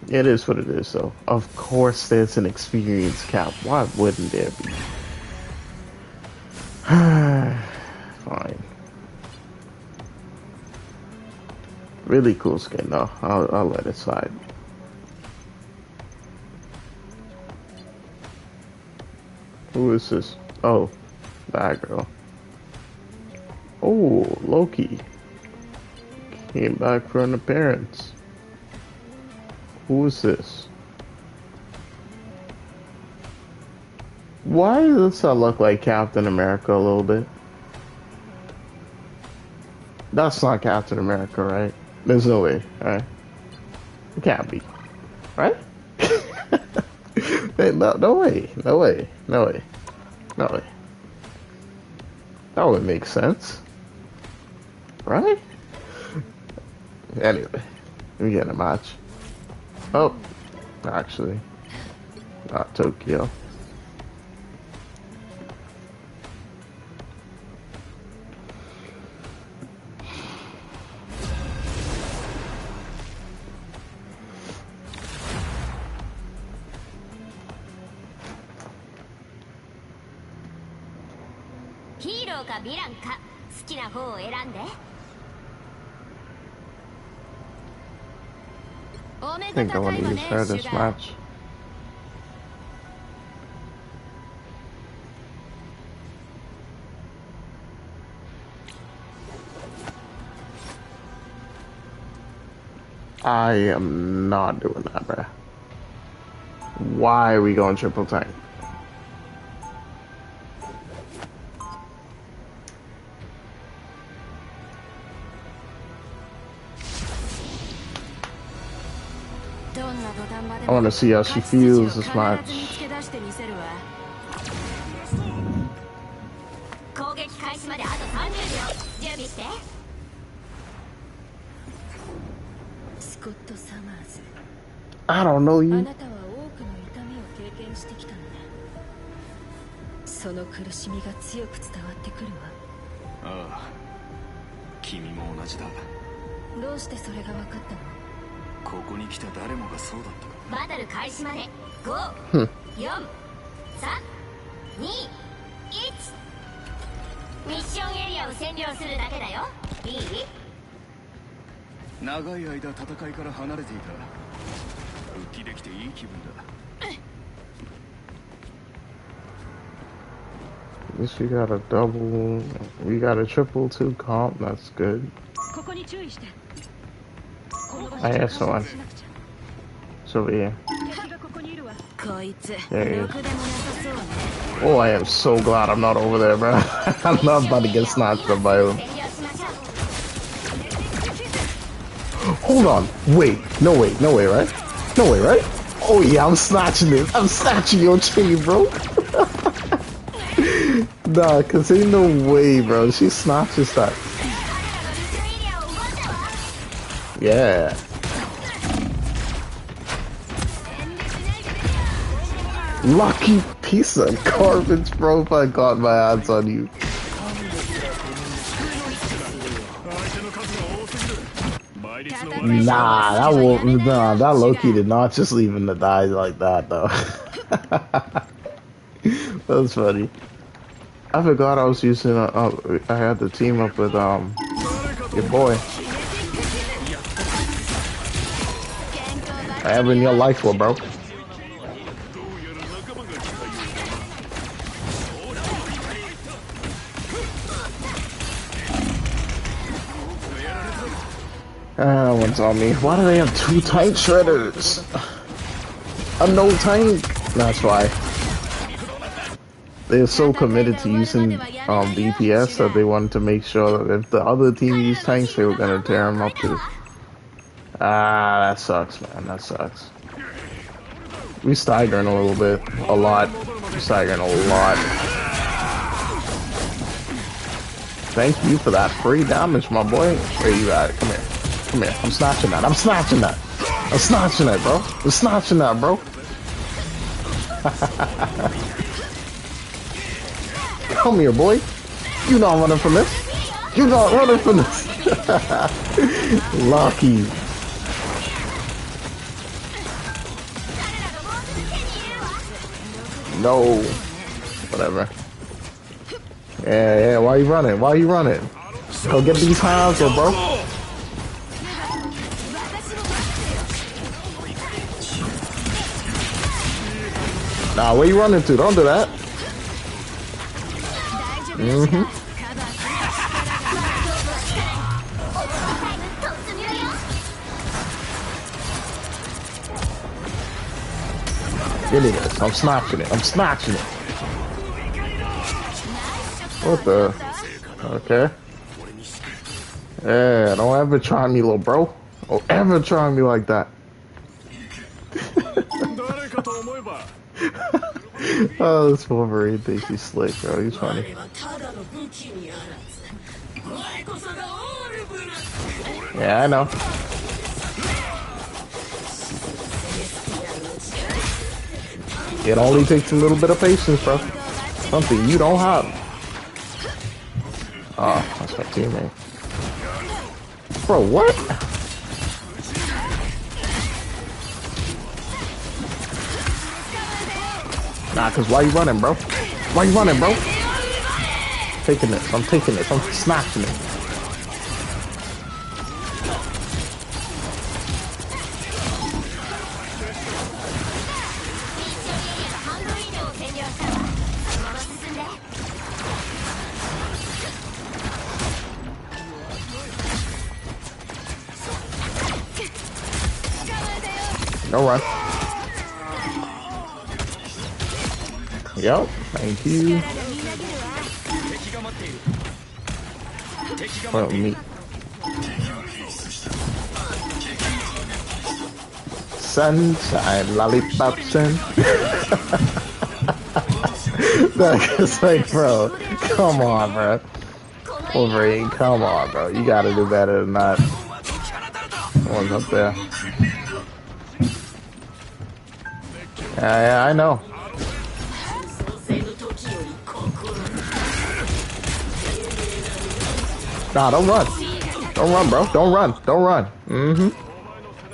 It is what it is, so. Of course there's an experience cap. Why wouldn't there be? Fine. Really cool skin, though. I'll let it slide. Who is this? Oh, that girl. Oh, Loki. Came back for an appearance. Who is this? Why does that look like Captain America a little bit? That's not Captain America, right? There's no way, right? It can't be, right? No way, no way, no way, no way. That would make sense, right? Anyway, we get a match. Oh, actually, not Tokyo. I think I want to use her this match. I am not doing that, bruh. Why are we going triple tank? I want to see how she feels this match. I don't know you. その苦しみが強く伝わってくるわ。ああ、君も同じだ。どうしてそれが分かったの？ここに来た誰もがそうだった。バトル開始まで5、4、3、2、1。ミッションエリアを占領するだけだよ。いい？長い間戦いから離れていた。復帰できていい気分だ。At least we got a double, we got a triple 2 comp, that's good. I have someone. It's over here. There he is. Oh, I am so glad I'm not over there, bro. I'm not about to get snatched up by him. Hold on. Wait. No way, right? No way, right? Oh yeah, I'm snatching it. I'm snatching your chain, bro. Nah, cause ain't no way, bro. She snatches that. Yeah. Lucky piece of garbage, bro, if I got my hands on you. Nah, that Loki did not just leave him to die like that, though. That was funny. I forgot I was using I had to team up with your boy. I have in your life, for bro. That one's on me. Why do they have 2 tank shredders? A no tank. That's why. They're so committed to using DPS that they wanted to make sure that if the other team used tanks, they were gonna tear them up too. Ah, that sucks, man. That sucks. We staggering a little bit, a lot. We staggering a lot. Thank you for that free damage, my boy. Where you at? Come here. Come here. I'm snatching that. I'm snatching that. I'm snatching that, bro. I'm snatching that, bro. Come here, boy. You not running from this. You not running from this. Lucky. No. Whatever. Yeah. Why you running? Why you running? Go get these hands, bro. Nah, where you running to? Don't do that. Give me this. I'm snatching it. I'm snatching it. What the? Okay. Yeah, don't ever try me, little bro. Don't ever try me like that. Oh, this Wolverine thinks he's slick, bro. He's funny. Yeah, I know. It only takes a little bit of patience, bro. Something you don't have. Oh, that's my teammate. Bro, what? Nah, cause why you running, bro? Why you running, bro? Taking this. I'm taking this. I'm snatching it. No run. Yep, thank you. Well, me. Sunshine, lollipops, and that's like, bro, come on, bro. Wolverine, come on, bro. You gotta do better than that. One's up there. Yeah, I know. Nah, don't run. Don't run, bro. Don't run. Don't run. Mm-hmm.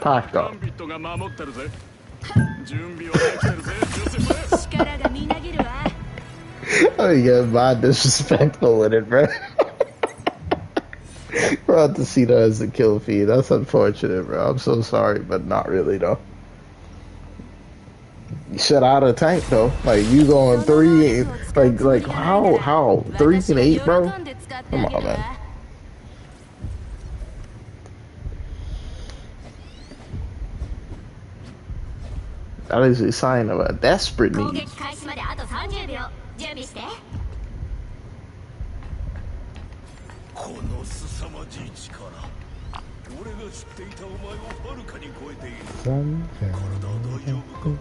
Packed up. が守ってるぜ準備はできてるぜジョセフ力がみなぎるわ Oh, you get mad disrespectful with it, bro. We're out to see that as a kill feed. That's unfortunate, bro. I'm so sorry, but not really, though. You shut out of tank, though. Like, you going 3, like, how? 3 and 8, bro? Come on, man. That is a sign of a desperate 攻 need. 撃開始まであと30秒準備してこの凄まじい力俺が知っていたお前をはるかに超えている体は大丈夫か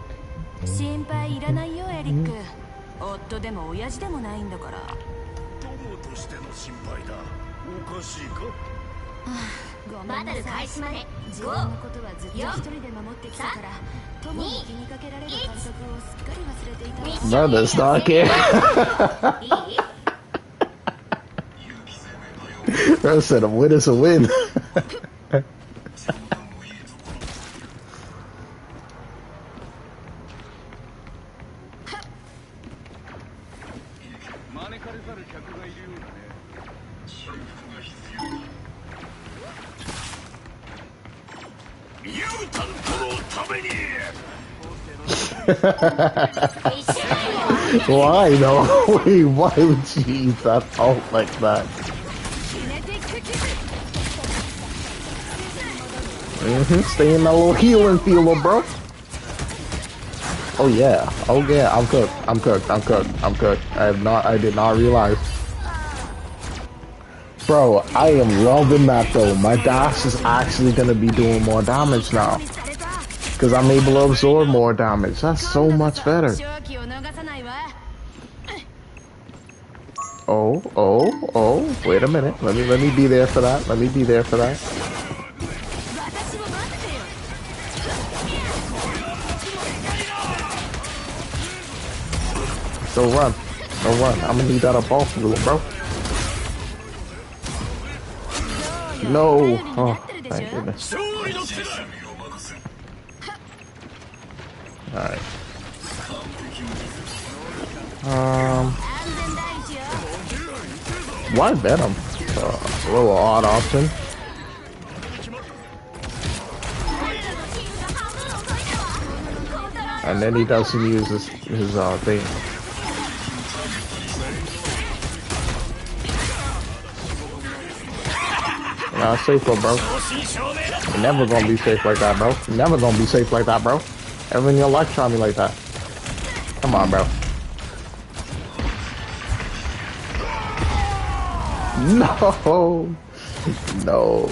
心配いらないよエリック夫でも親父でもないんだから友としての心配だおかしいかごめバトルんなさい開始まで自分のことはずっと一人で守ってきたから友に気にかけられる感覚をすっかり忘れていたわ Brother, stop here. 5いい Bro said a win is a win. 招かれざる客がいるようだねミュータントのために Why though? Wait, why would you use that ult like that? Stay in that little healing field, bro. Oh yeah, I'm cooked. I did not realize. Bro, I am loving that though. My dash is actually gonna be doing more damage now. Because I'm able to absorb more damage. That's so much better. Oh, wait a minute. Let me be there for that. Let me be there for that. Don't run. Don't run. I'm gonna need that up off you, bro. No. Oh, thank goodness. Alright. Why Venom? A little odd option. And then he doesn't use his thing. Nah, safer, bro. You're never gonna be safe like that, bro. You're never gonna be safe like that, bro. Ever in your life try me like that. Come on, bro. No. No.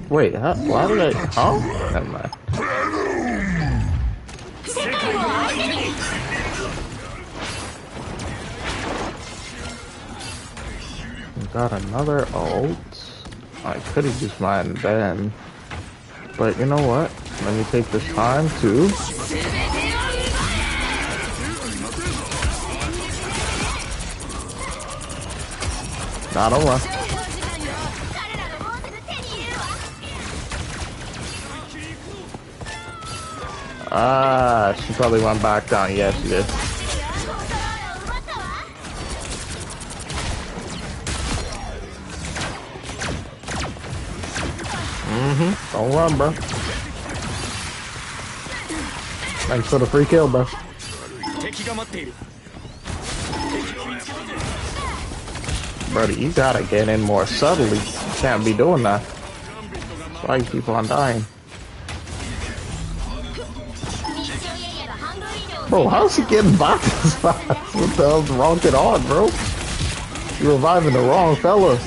Wait, huh? Why did I? Huh? Never mind. Got another ult. I could have used mine then. But you know what? Let me take this time to... Nah, don't run. Ah, she probably went back down. Yes, she did. Don't run, bro. Thanks for the free kill, bro. Brother, you gotta get in more subtly. You can't be doing that. That's why you keep on dying. Bro, how's he getting back this fast? What the hell's wrong with on, bro? You're reviving the wrong fella.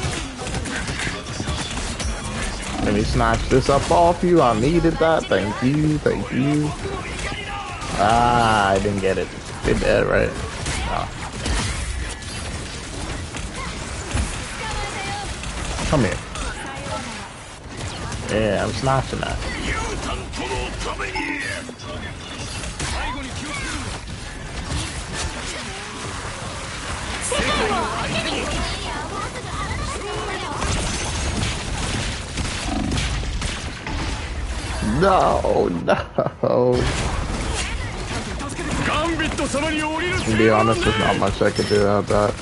Let me snatch this up off you. I needed that. Thank you. Thank you. Ah, I didn't get it. Did that right. Oh. Come here. Yeah, I'm snatching that. ミュータントのために最後に気をつける No, no. ガンビット様に降りる To be honest, there's not much I could do about that.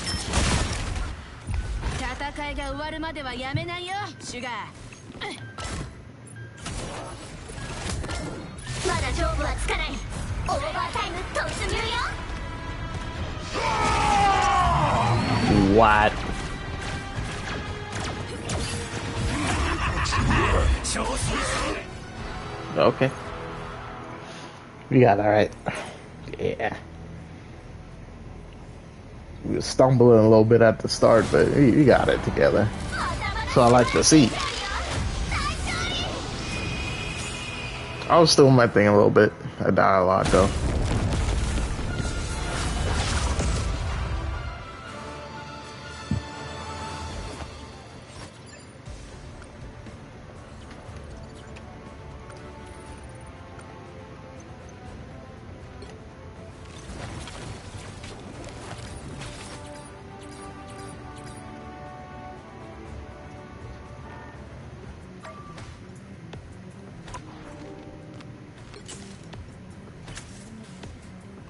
戦いが終わるまではやめないよシュガー。まだ勝負はつかない。オーバータイム突入よ。 What? Okay. We got that right. Yeah. We were stumbling a little bit at the start, but we got it together. So I like to see. I was still my thing a little bit. I died a lot though.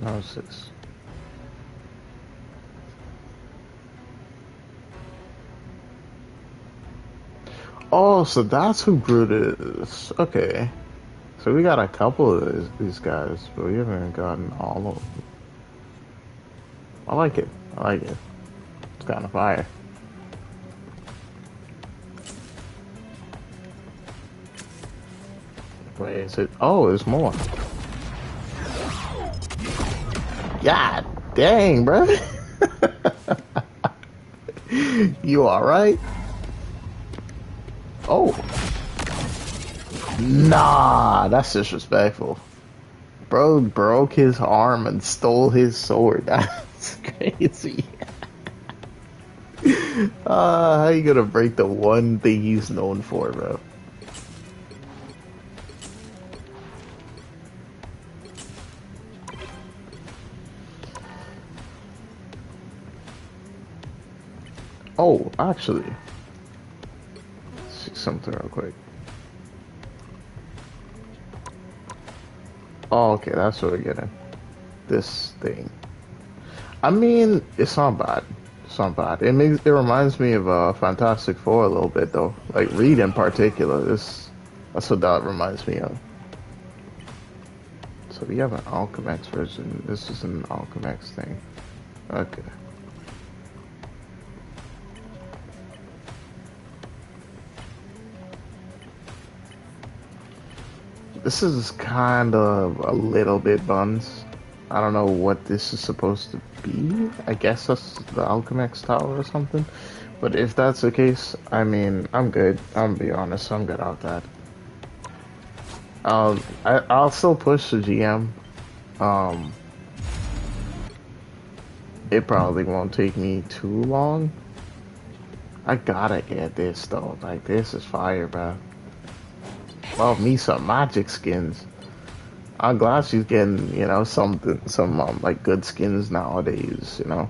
No, 6. Oh, so that's who Groot is. Okay. So we got a couple of these guys, but we haven't gotten all of them. I like it. I like it. It's kind of fire. Wait, is it? Oh, there's more. God dang, bro. You alright? Oh. Nah, that's disrespectful. Bro broke his arm and stole his sword. That's crazy. How you gonna break the one thing he's known for, bro? Oh, actually, let's see something real quick. Oh, okay, that's what we're getting. This thing. I mean, it's not bad. It's not bad. It reminds me of Fantastic Four a little bit though. Like Reed in particular. That's what that reminds me of. So we have an Alchemex version. This is an Alchemex thing. Okay. This is kind of a little bit buns. I don't know what this is supposed to be. I guess that's the Alchemex Tower or something. But if that's the case, I mean, I'm good. I'm gonna be honest, I'm good out that. I'll still push the GM. It probably won't take me too long. I gotta get this though. Like, this is fire, bro. Love me some magic skins. I'm glad she's getting, you know, some like good skins nowadays, you know.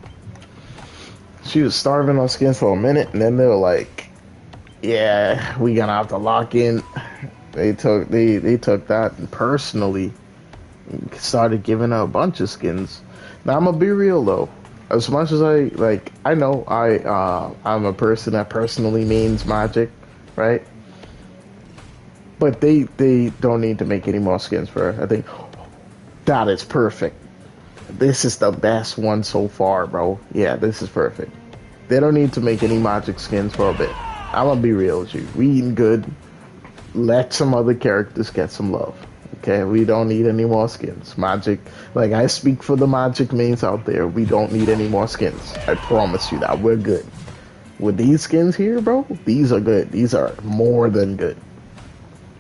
She was starving on skins for a minute, and then they were like, "Yeah, we gonna have to lock in." They took that and personally started giving out a bunch of skins. Now I'm gonna be real though. As much as I know I'm a person that personally means magic, right? But they don't need to make any more skins for her. I think that is perfect. This is the best one so far, bro. Yeah, this is perfect. They don't need to make any magic skins for a bit. I'm gonna be real with you. We eating good. Let some other characters get some love. Okay, we don't need any more skins. Magic, like I speak for the magic mains out there. We don't need any more skins. I promise you that. We're good. With these skins here, bro, these are good. These are more than good.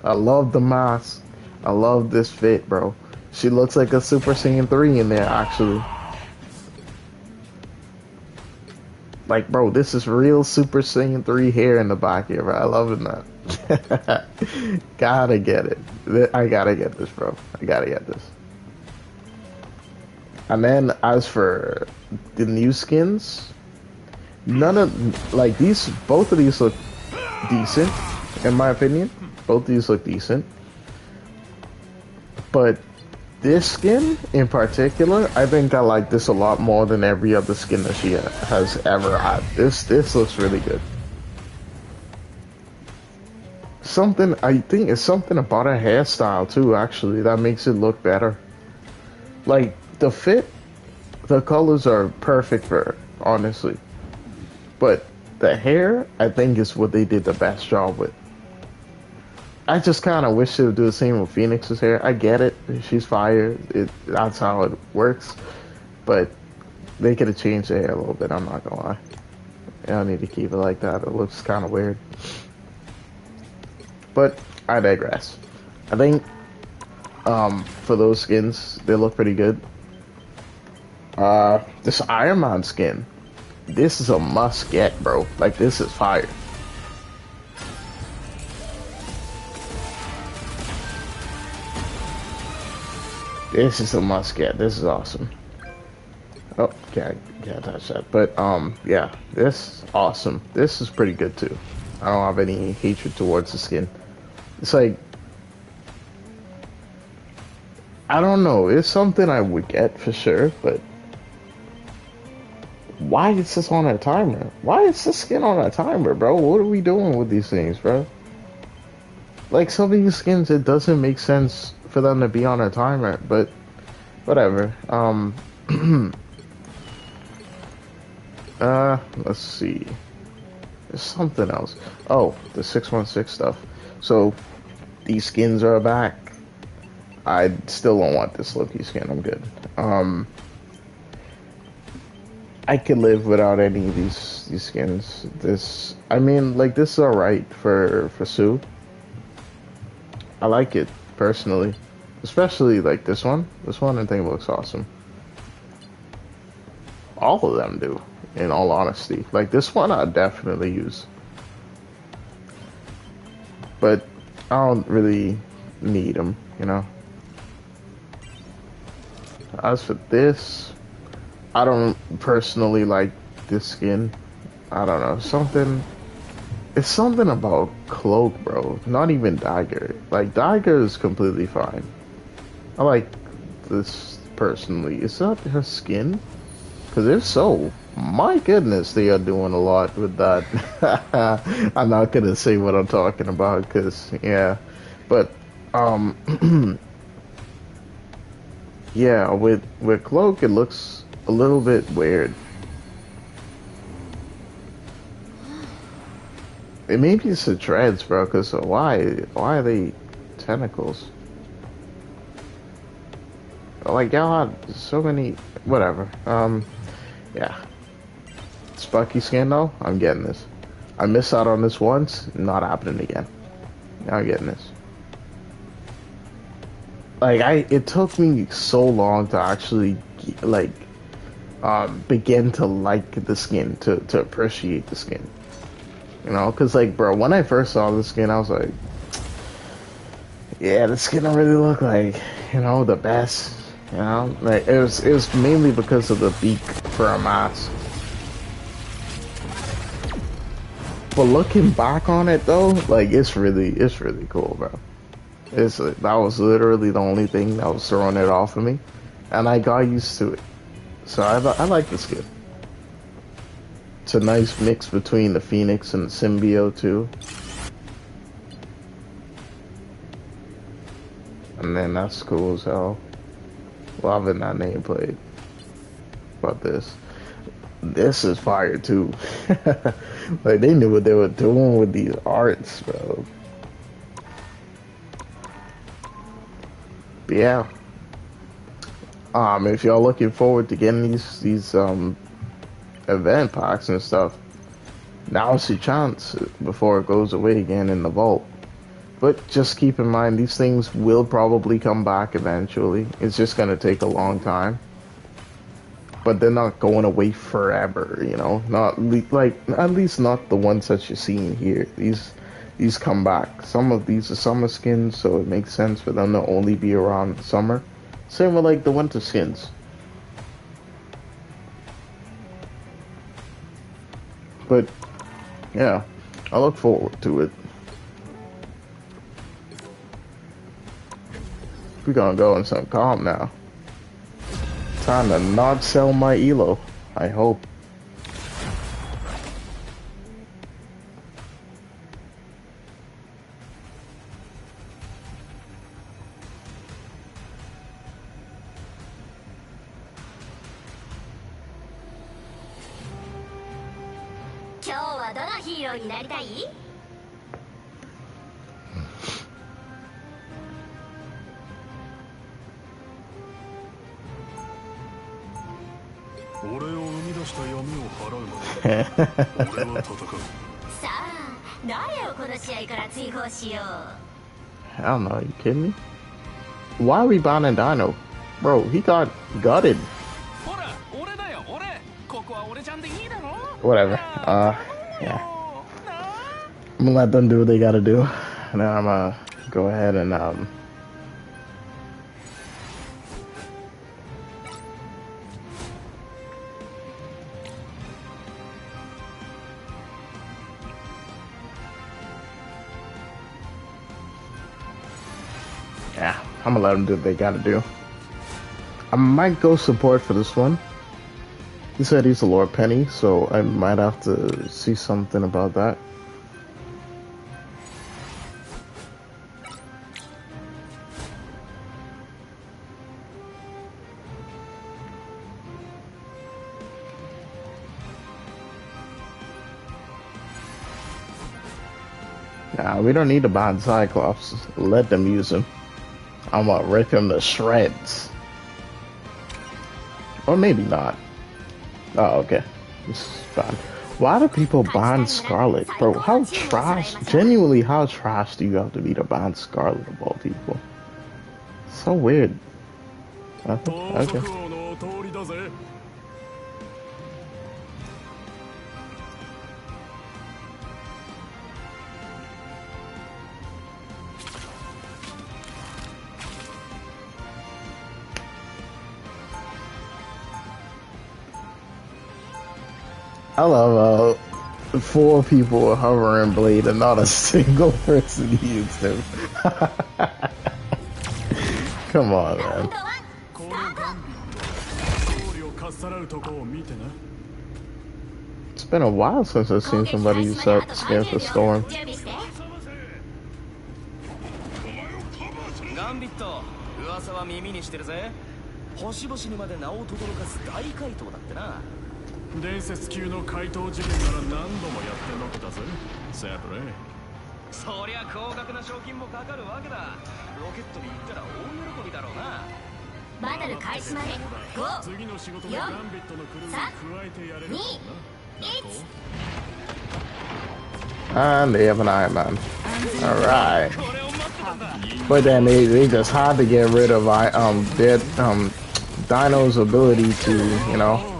I love the mask. I love this fit, bro. She looks like a Super Saiyan 3 in there, actually. Like, bro, this is real Super Saiyan 3 hair in the back here, bro. I love that. Gotta get it. I gotta get this, bro. I gotta get this. And then as for the new skins, none of like these. Both of these look decent, in my opinion. Both of these look decent, but this skin in particular, I think I like this a lot more than every other skin that she has ever had. This looks really good. Something I think it's something about her hairstyle too, actually, that makes it look better. Like the fit, the colors are perfect for her, honestly. But the hair, I think, is what they did the best job with. I just kind of wish they would do the same with Phoenix's hair. I get it. She's fire. That's how it works. But they could have changed the hair a little bit, I'm not gonna lie. I don't need to keep it like that. It looks kind of weird. But I digress. I think for those skins, they look pretty good. This Iron Man skin, this is a must get, bro. Like, this is fire. This is a must get. This is awesome. Oh, can't touch that. But yeah, this is awesome. This is pretty good too. I don't have any hatred towards the skin. It's like, I don't know. It's something I would get for sure, but why is this on a timer? Why is this skin on a timer, bro? What are we doing with these things, bro? Like, some of these skins, it doesn't make sense for them to be on a timer, but whatever. Let's see. There's something else. Oh, the 616 stuff. So, these skins are back. I still don't want this Loki skin. I'm good. I could live without any of these skins. This, I mean, like, this is alright for Sue. I like it personally, especially like this one. This one I think looks awesome. All of them do, in all honesty. Like, this one I definitely use, but I don't really need them, you know. As for this, I don't personally like this skin. I don't know, something. It's something about Cloak, bro. Not even Dagger. Like, Dagger is completely fine. I like this personally. Is that her skin? Because if so, my goodness, they are doing a lot with that. I'm not gonna say what I'm talking about, because, yeah. But, yeah, with Cloak, it looks a little bit weird. It maybe it's the dreads, bro, because why are they tentacles? Like, y'all had so many, whatever. Yeah. Spucky skin, though, I'm getting this. I missed out on this once, not happening again. Now I'm getting this. Like, it took me so long to actually, like, begin to like the skin, to appreciate the skin. You know, because, like, bro, when I first saw the skin, I was like, yeah, the skin don't really look like, you know, the best. You know, like, it was mainly because of the beak for a mask. But looking back on it, though, like, it's really cool, bro. That was literally the only thing that was throwing it off of me, and I got used to it. So I like the skin. It's a nice mix between the Phoenix and the Symbiote too. And then that's cool as hell. Loving that nameplate. But this is fire too. Like, they knew what they were doing with these arts, bro. But yeah. If y'all looking forward to getting these event packs and stuff, now's your chance before it goes away again in the vault. But just keep in mind, these things will probably come back eventually. It's just gonna take a long time, but they're not going away forever, you know. Not like, at least not the ones that you're seeing here. these come back. Some of these are summer skins, so it makes sense for them to only be around summer. Same with like the winter skins. But yeah, I look forward to it. We're gonna go in some calm now. Time to not sell my elo, I hope. Hell no, you kidding me? Why are we banning Dino? Bro, he got gutted. Whatever. Yeah. I'm gonna let them do what they gotta do. And then I'm gonna go ahead and yeah, I'm gonna let them do what they gotta do. I might go support for this one. He said he's a Lord Penny, so I might have to see something about that. Nah, we don't need to ban Cyclops. Let them use him. I'm gonna rip him to shreds. Or maybe not. Oh, okay. This is fine. Why do people ban Scarlet? Bro, how trash, genuinely, how trash do you have to be to ban Scarlet of all people? So weird. Okay. I love 4 people with hovering blade and not a single person used him. Come on, man. It's been a while since I've seen somebody use that skin for Storm. And they have an Iron Man. Alright. But then they just had to get rid of their Dino's ability to, you know.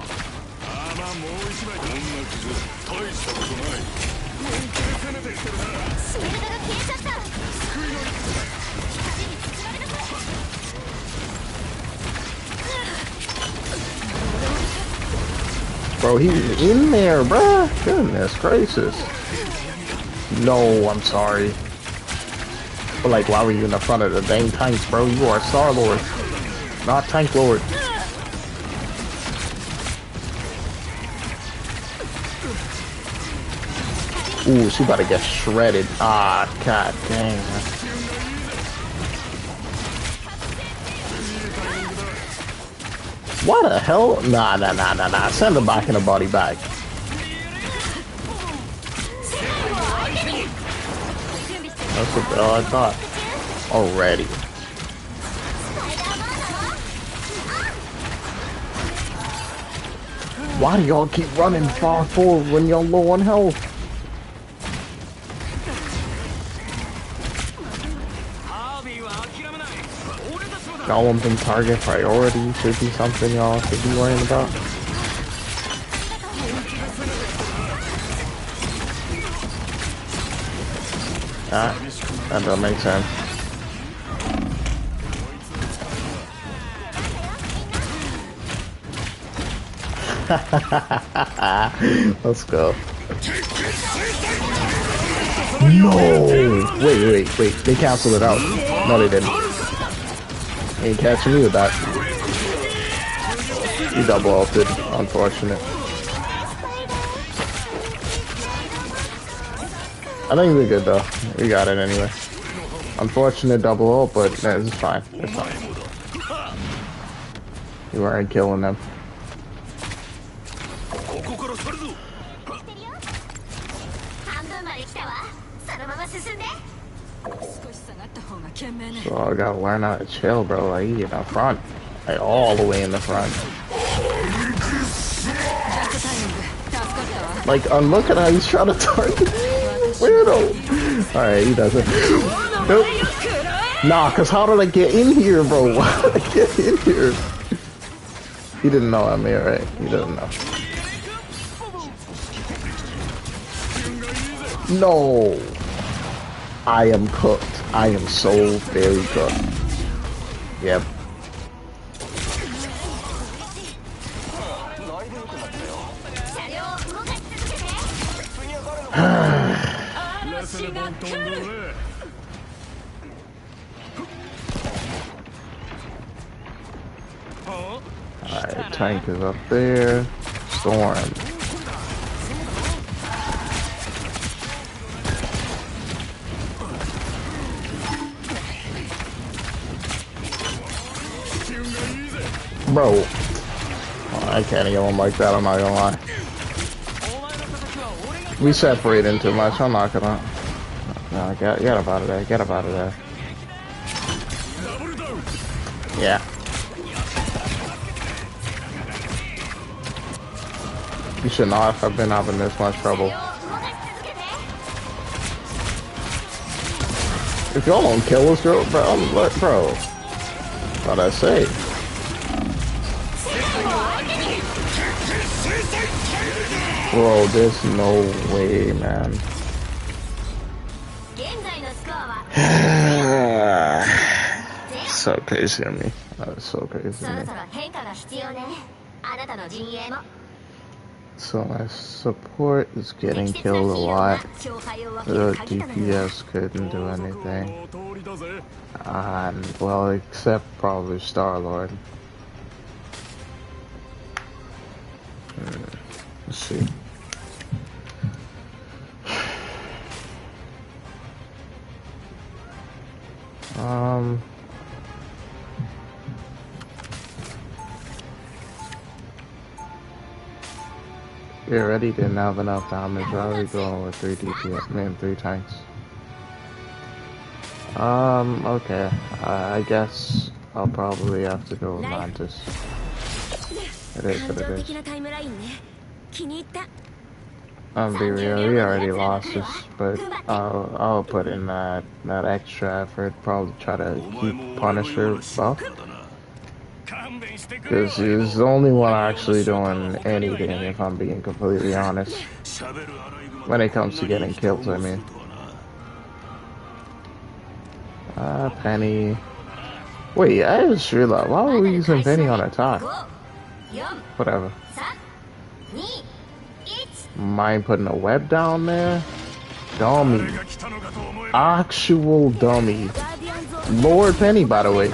Bro, he's in there, bruh. Goodness gracious. No, I'm sorry. But like, why were you in the front of the dang tanks, bro? You are Star Lord, not Tank Lord. Ooh, she about to get shredded. Ah, god dang. What the hell? Nah. Send her back in the body bag. That's what the hell I thought. Already. Why do y'all keep running far forward when y'all low on health? Y'all want them target priority should be something y'all should be worrying about. Ah, that don't make sense. Let's go. No! Wait. They canceled it out. No, they didn't. They ain't catching me with that. You double ulted. Unfortunate. I think we're good though. We got it anyway. Unfortunate double ult, but it's fine. It's fine. You weren't killing them. So I gotta learn how to chill, bro. Like, in the front. Like, all the way in the front. Like, look at how he's trying to target me. Weirdo. Alright, he doesn't. Nope. Nah, cause how did I get in here, bro? How did I get in here? He didn't know I'm here, right? He doesn't know. No. I am cooked. I am so very cooked. Yep. Alright, tank is up there. Storm. Bro, oh, I can't kill him like that, I'm not gonna lie. We separating too much, I'm not gonna... No, get up out of there, get up out of there. Yeah. You should not have been having this much trouble. If y'all don't kill us, bro, bro. What I say? Bro, there's no way, man. So crazy to me. That is so crazy to me. So my support is getting killed a lot. The DPS couldn't do anything. Well, except probably Star-Lord. Let's see. We already didn't have enough damage. Why are we going with 3 DPS? Man, 3 tanks. Okay. I guess I'll probably have to go with Mantis. It is what it is. Be real, we already lost this, but I'll put in that extra effort. Probably try to keep Punisher buff. Because he's the only one actually doing anything, if I'm being completely honest. When it comes to getting kills, I mean. Penny. Wait, I just realized, why were we using Penny on attack? Whatever. Mind putting a web down there? Dummy. Actual dummy. Lord Penny, by the way.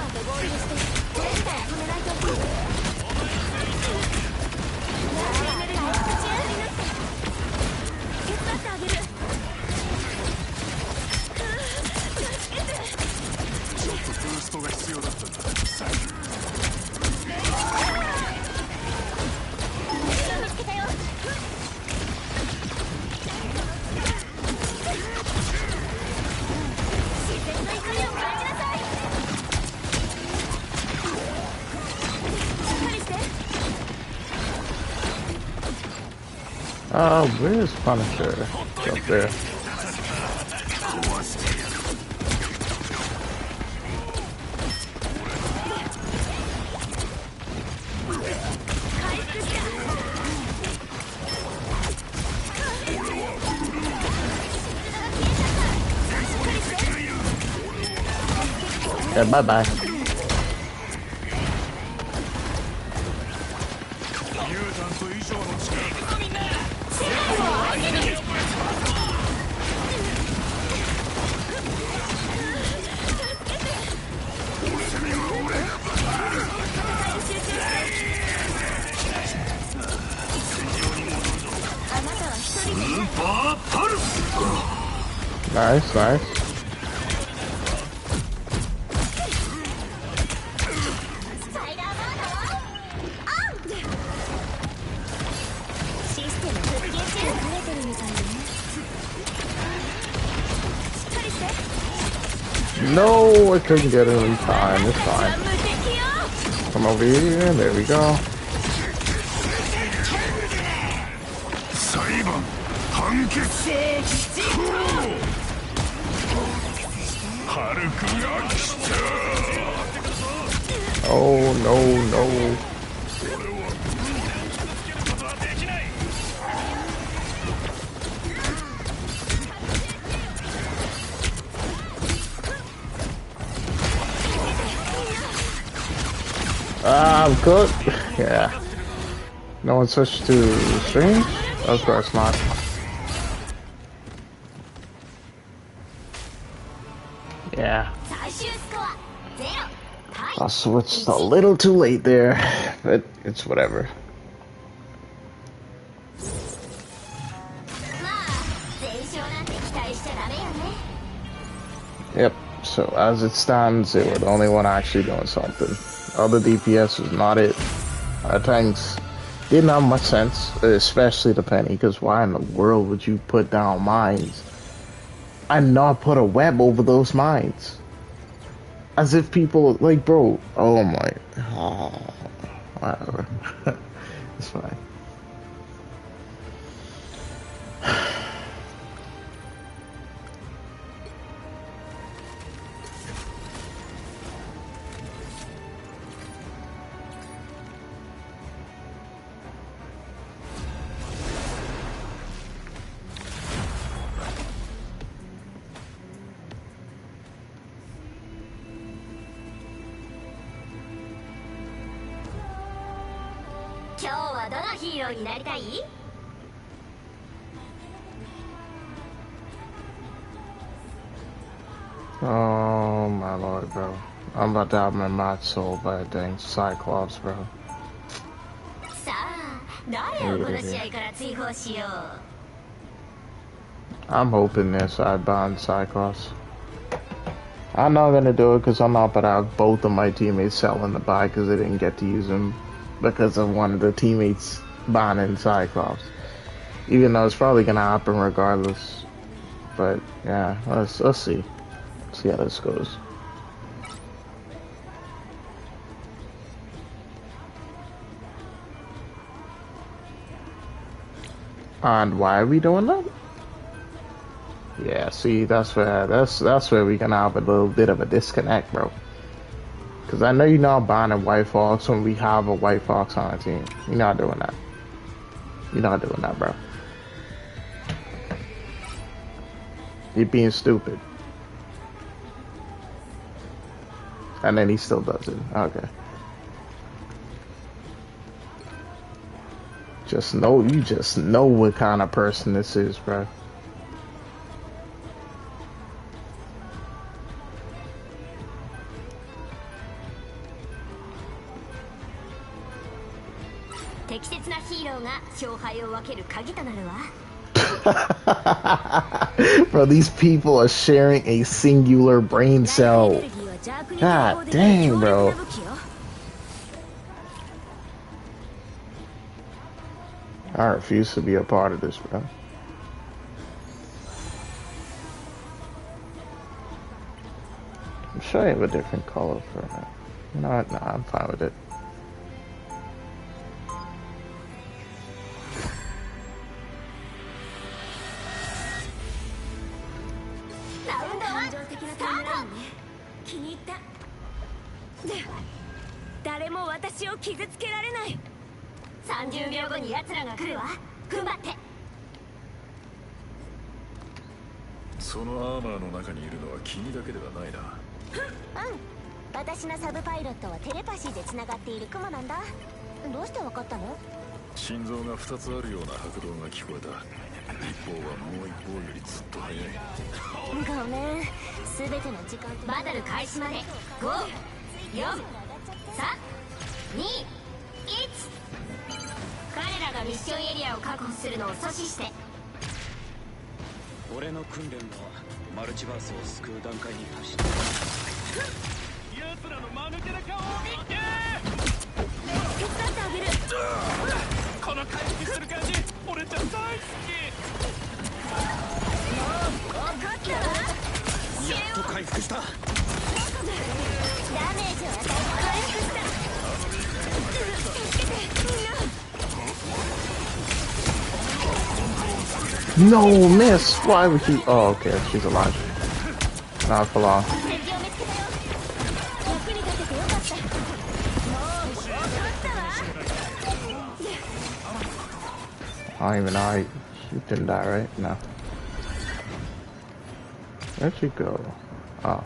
Where's Punisher? It's up there. Yeah, bye bye. Nice, nice. No, I couldn't get it in time. It's fine. Come over here. There we go. Oh, no, no. I'm cooked. Yeah. No one switched to stream? Of course not. Yeah. I switched a little too late there, but it's whatever. Yep, so as it stands, they were the only one actually doing something. Other DPS was not it. Tanks didn't have much sense, especially the Penny, because why in the world would you put down mines and not put a web over those mines? As if people, like, bro, oh my, oh, whatever. It's fine. Oh my lord, bro. I'm about to have my mind sold by a dang cyclops, bro. I'm hoping this sidebound cyclops. I'm not gonna do it because I'm not about to have both of my teammates selling the buy because they didn't get to use him because of one of the teammates banning cyclops. Even though it's probably gonna happen regardless. But yeah, let's see. See how this goes. And why are we doing that? Yeah, see, that's where we can have a little bit of a disconnect, bro. Because I know you're not banning White Fox when we have a White Fox on our team. You're not doing that. You're not doing that, bro. You're being stupid. And then he still does it. Okay. You just know what kind of person this is, bro. Bro, these people are sharing a singular brain cell. God dang, bro. I refuse to be a part of this, bro. I'm sure I have a different color for that. You know what? Nah, I'm fine with it. 私のサブパイロットはテレパシーでつながっているクマなんだ。どうしてわかったの？心臓が2つあるような拍動が聞こえた。一方はもう一方よりずっと早い。ごめん、全ての時間とバトル開始まで5、4、3、2、1。彼らがミッションエリアを確保するのを阻止して。俺の訓練はマルチバースを救う段階に達した。奴らの間抜けな顔を見て。手伝ってあげる。この回復する感じ、俺ちゃん大好き。分かったわ。やっと回復した。ダメージを与えて回復した。助けて、みんな。No, miss! Why would she? Oh, okay, she's alive. Not for long. 敵を見つけたよ。役に立ててよかった。もう分かったわ。I don't even know. She didn't die, right? No. Where'd she go? Oh.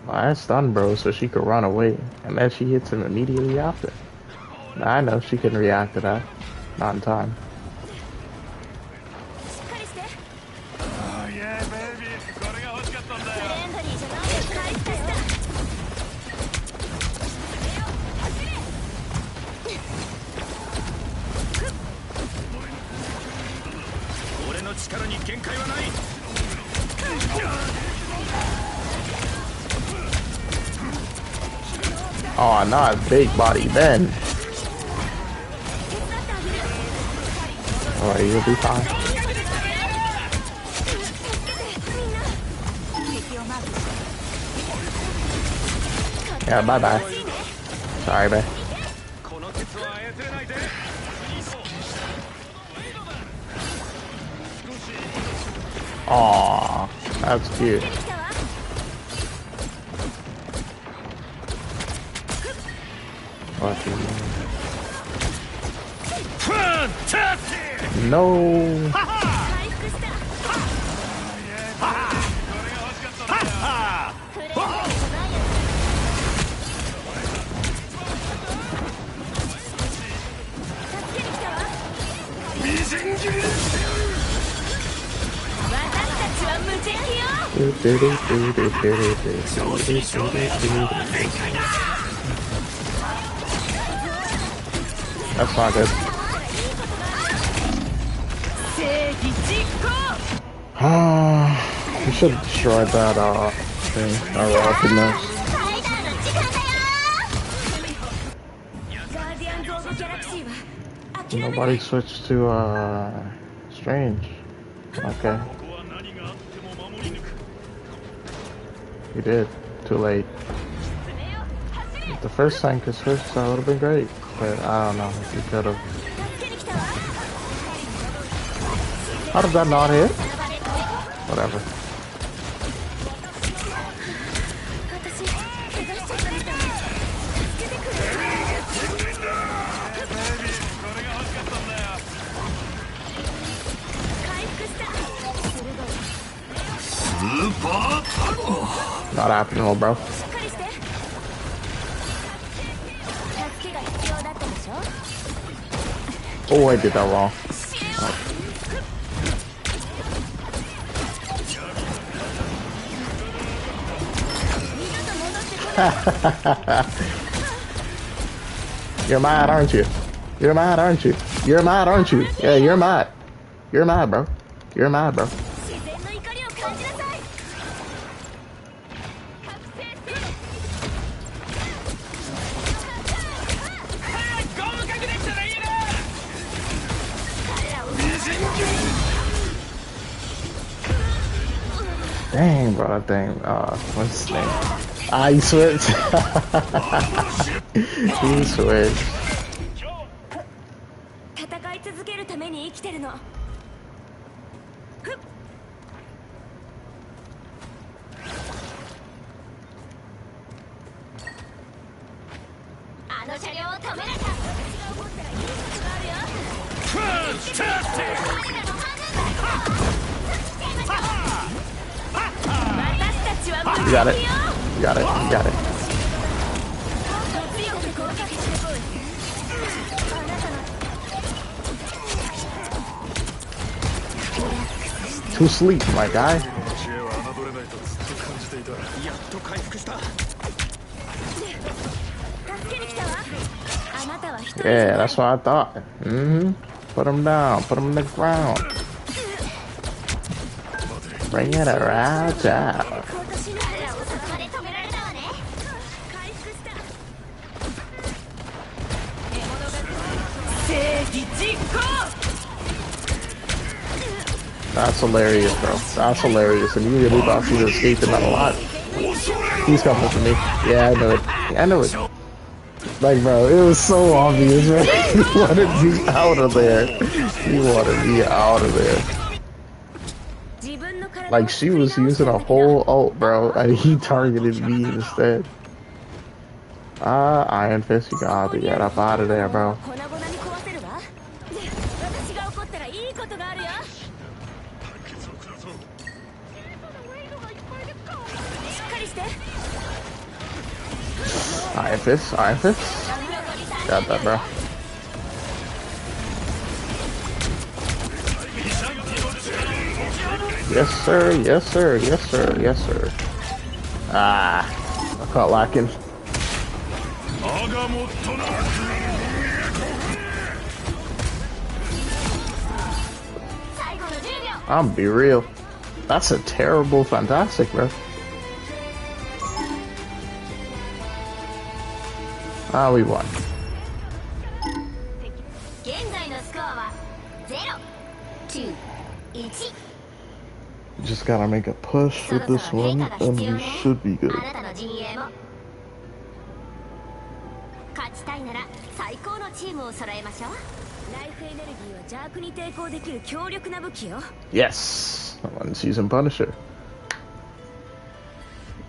I stunned bro so she could run away, and then she hits him immediately after. Now I know she can react to that. Not in time. しっかりして。あ、イエーイベイビー、これが欲しかったんだよ。フレンドリーじゃないよ。回復した。俺の力に限界はない。Oh, not big body then. Alright, you'll be fine. Yeah, bye bye. Sorry, babe. この鉄は操れないで。Aw, that's cute. Fucking no. 回復した。フレンドリーじゃないよ。助けに来たわ。私たちは無敵よ。 That's not good. We should have destroyed that thing. Our rocket nose. ガーディアンズ・オブ・ギャラクシーは諦めない。 Nobody switched to Strange. Okay. You did. Too late. If the first tank is switched, that would have been great. But I don't know if you could have. 助けに来たわ。 How did that not hit? Whatever. 私怪我しちゃったみたい。助けてくれ。回復した。鋭い。 Not happening, bro. しっかりして。助けが必要だったでしょ。 Oh, I did that wrong. You're mad, aren't you? You're mad, aren't you? You're mad, aren't you? Yeah, you're mad. You're mad, bro. You're mad, bro. 自然の怒りを感じなさい。覚醒せよ。早くゴムかけできたらいいな。彼らを Dang, bro, that thing. What's his name? Ah, he switched. He switched. 戦い続けるために生きてるの。あの車両を止めなきゃ。私が怒ったらいいことがあるよ。彼らの反応だ。来ちゃいました。You got it. You got it. You got it. To sleep, my guy. 知恵は侮れないとずっと感じていた。やっと回復した。助けに来たわ。あなたは一人じゃ Yeah, ない that's what I thought. Put him down. Put him in the ground. Bring it around, child. こうとしない彼らをその場で止められたわね。回復した。 That's hilarious, bro. That's hilarious. And you really thought she was escaping that a lot. He's coming for me. Yeah, I know it. I know it. Like, bro, it was so obvious, man. He wanted me out of there. He wanted me out of there. 自分の体を Like, she was using a whole ult, bro, and he targeted me instead. Iron Fist, you gotta get up out of there, bro. 粉々に壊せるわ。で、私が怒ったらいいことがあるよ。しっかりして。 Iron Fist, Iron Fist. Got that, bro. Yes, sir, yes, sir, yes, sir, yes, sir. I caught lacking. 我がもっとな。 最後の10秒。 I'll be real. That's a terrible fantastic, bro. We won. 現在のスコアは0、9、1。 Just gotta make a push そ with ろそろ this 変 one, 化が必 and 要 we ね。 should be good. あなたの陣営も。勝ちたいなら最高のチームを揃えましょう。ライフエネルギーは邪悪に抵抗できる強力な武器よ。 Yes! One season Punisher.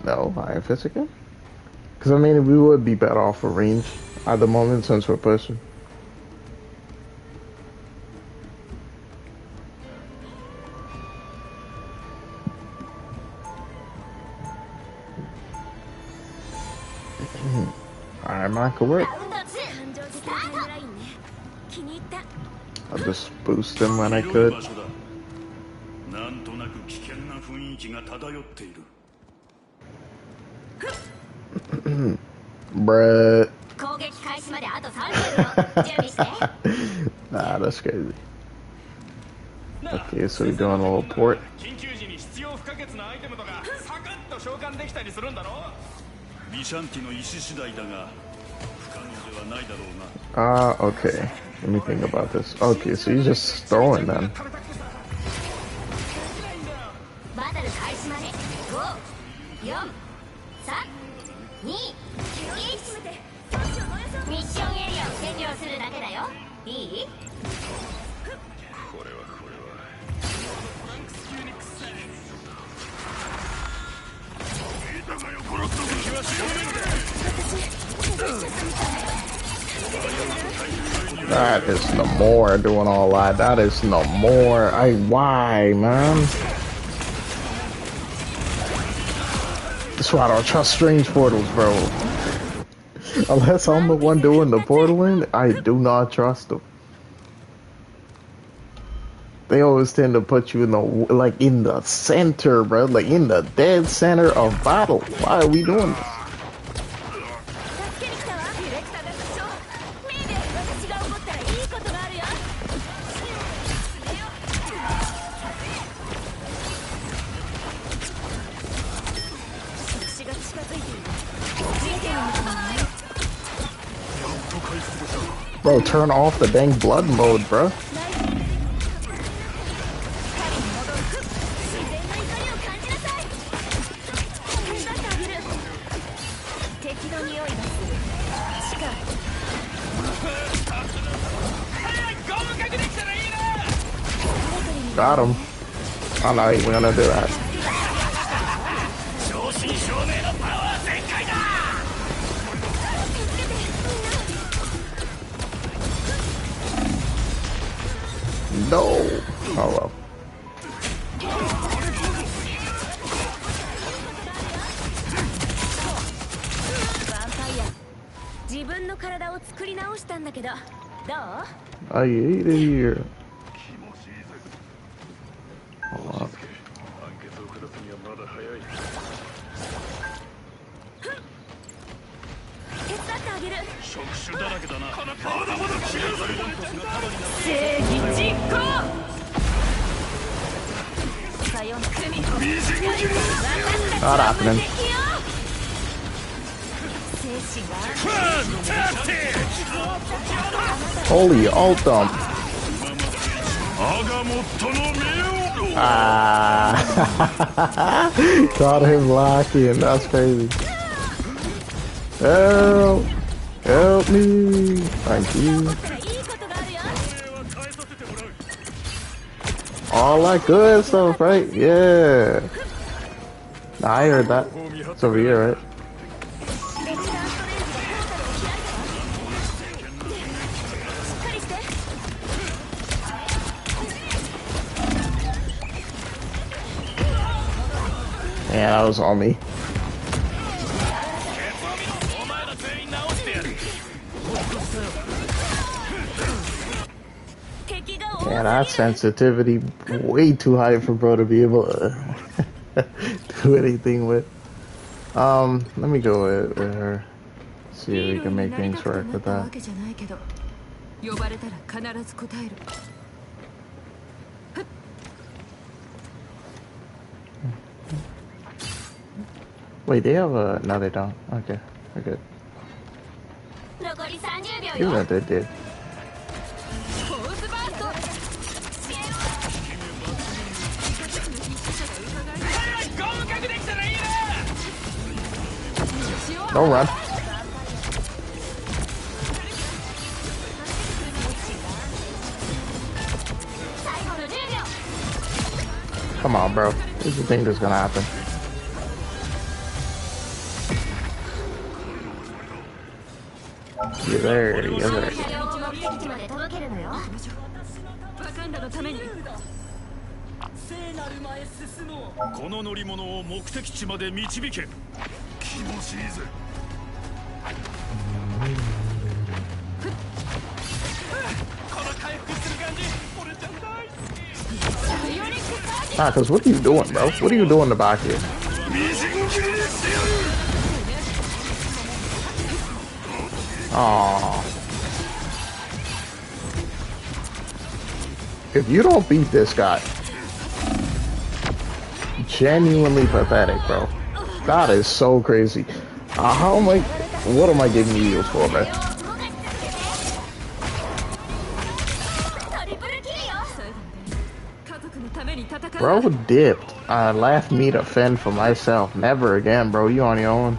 No, Iron Fist again? Because, I mean, we would be better off for range at the moment since we're pushing. Alright, man, could work. ラウンド2、感情的なタイムラインね。気に入った。 I'll just boost him when I 広い could. 場所だ。なんとなく危険な雰囲気が漂っている。 Bruh. 攻撃開始まであと30秒。準備して。 Nah, that's crazy. Okay, so we're doing a little port. 緊急時に必要不可欠なアイテムとかサクッと召喚できたりするんだろ。ビシャンティの意思次第だが不可能ではないだろうな。 Okay. Let me think about this. Okay, so you're just throwing them. バトル開始まで5、4、3、2、1。ミッションエリアを占領するだけだよ。いい？これはこれは。板がよころっと敵は正面で。 That is no more doing all that. That is no more. Why, man? That's why I don't trust strange portals, bro. Unless I'm the one doing the portaling, I do not trust them. They always tend to put you in the, in the center, bro. Like, in the dead center of battle. Why are we doing this? 助けに来たわ。ディレクターが故障。メイで私が怒ったらいいことがあるよ。私が近づいている。ついてるのかな。 Bro, turn off the dang blood mode, bro. 自然な怒りを感じなさい。手伝ってあげる。敵の匂いがする。近い。 Got him. Oh no, he ain't gonna do that. 正真正銘のパワー全開だ。 No. Oh well. 体を作り直したんだけど、どう？ I hate it here. 気持ちいいぜ。 Hold 落 on. ち着け。判決を下すにはまだ早い。手伝ってあげる。触手だらけだな。まだまだ気がする。正義実行。さよなら。みじん切り。 Not happening. 精神が Holy ult dump. 我が最の目を。 Ah. Got him locking. That's crazy. Help. Help me. Thank you. いいことがあるよ。 All that good stuff, right? Yeah. Nah, I heard that. It's over here, right? ベテランストレンジがポータルを開いたわ。しっかりして。 Yeah, that was on me. お前ら全員直してやる。 敵が多 Yeah, that sensitivity way too high for bro to be able to do anything with. Let me go with her. See if we can make things work with that. 呼ばれたら必ず答える。 Wait, they have a... No, they don't. Okay, they're good. 残り30秒 Even よ。 if they did. フォースバースト。 Don't run. 最後の10秒。 Come on, bro. This is the thing that's gonna happen. You're there, you're 車 there. 両を目的地まで届けるのよ。ワカンダのために。この乗り物を目的地まで導け。気持ちいいぜ。 Ah, cause what are you doing, bro? What are you doing in the back here? みじん切りにしてやる。 Aww. If you don't beat this guy, genuinely pathetic, bro. That is so crazy. How am I? What am I giving you heals for, man? トリプルキルよ。家族のために戦う。 Bro dipped. Left me to fend for myself. Never again, bro. You on your own.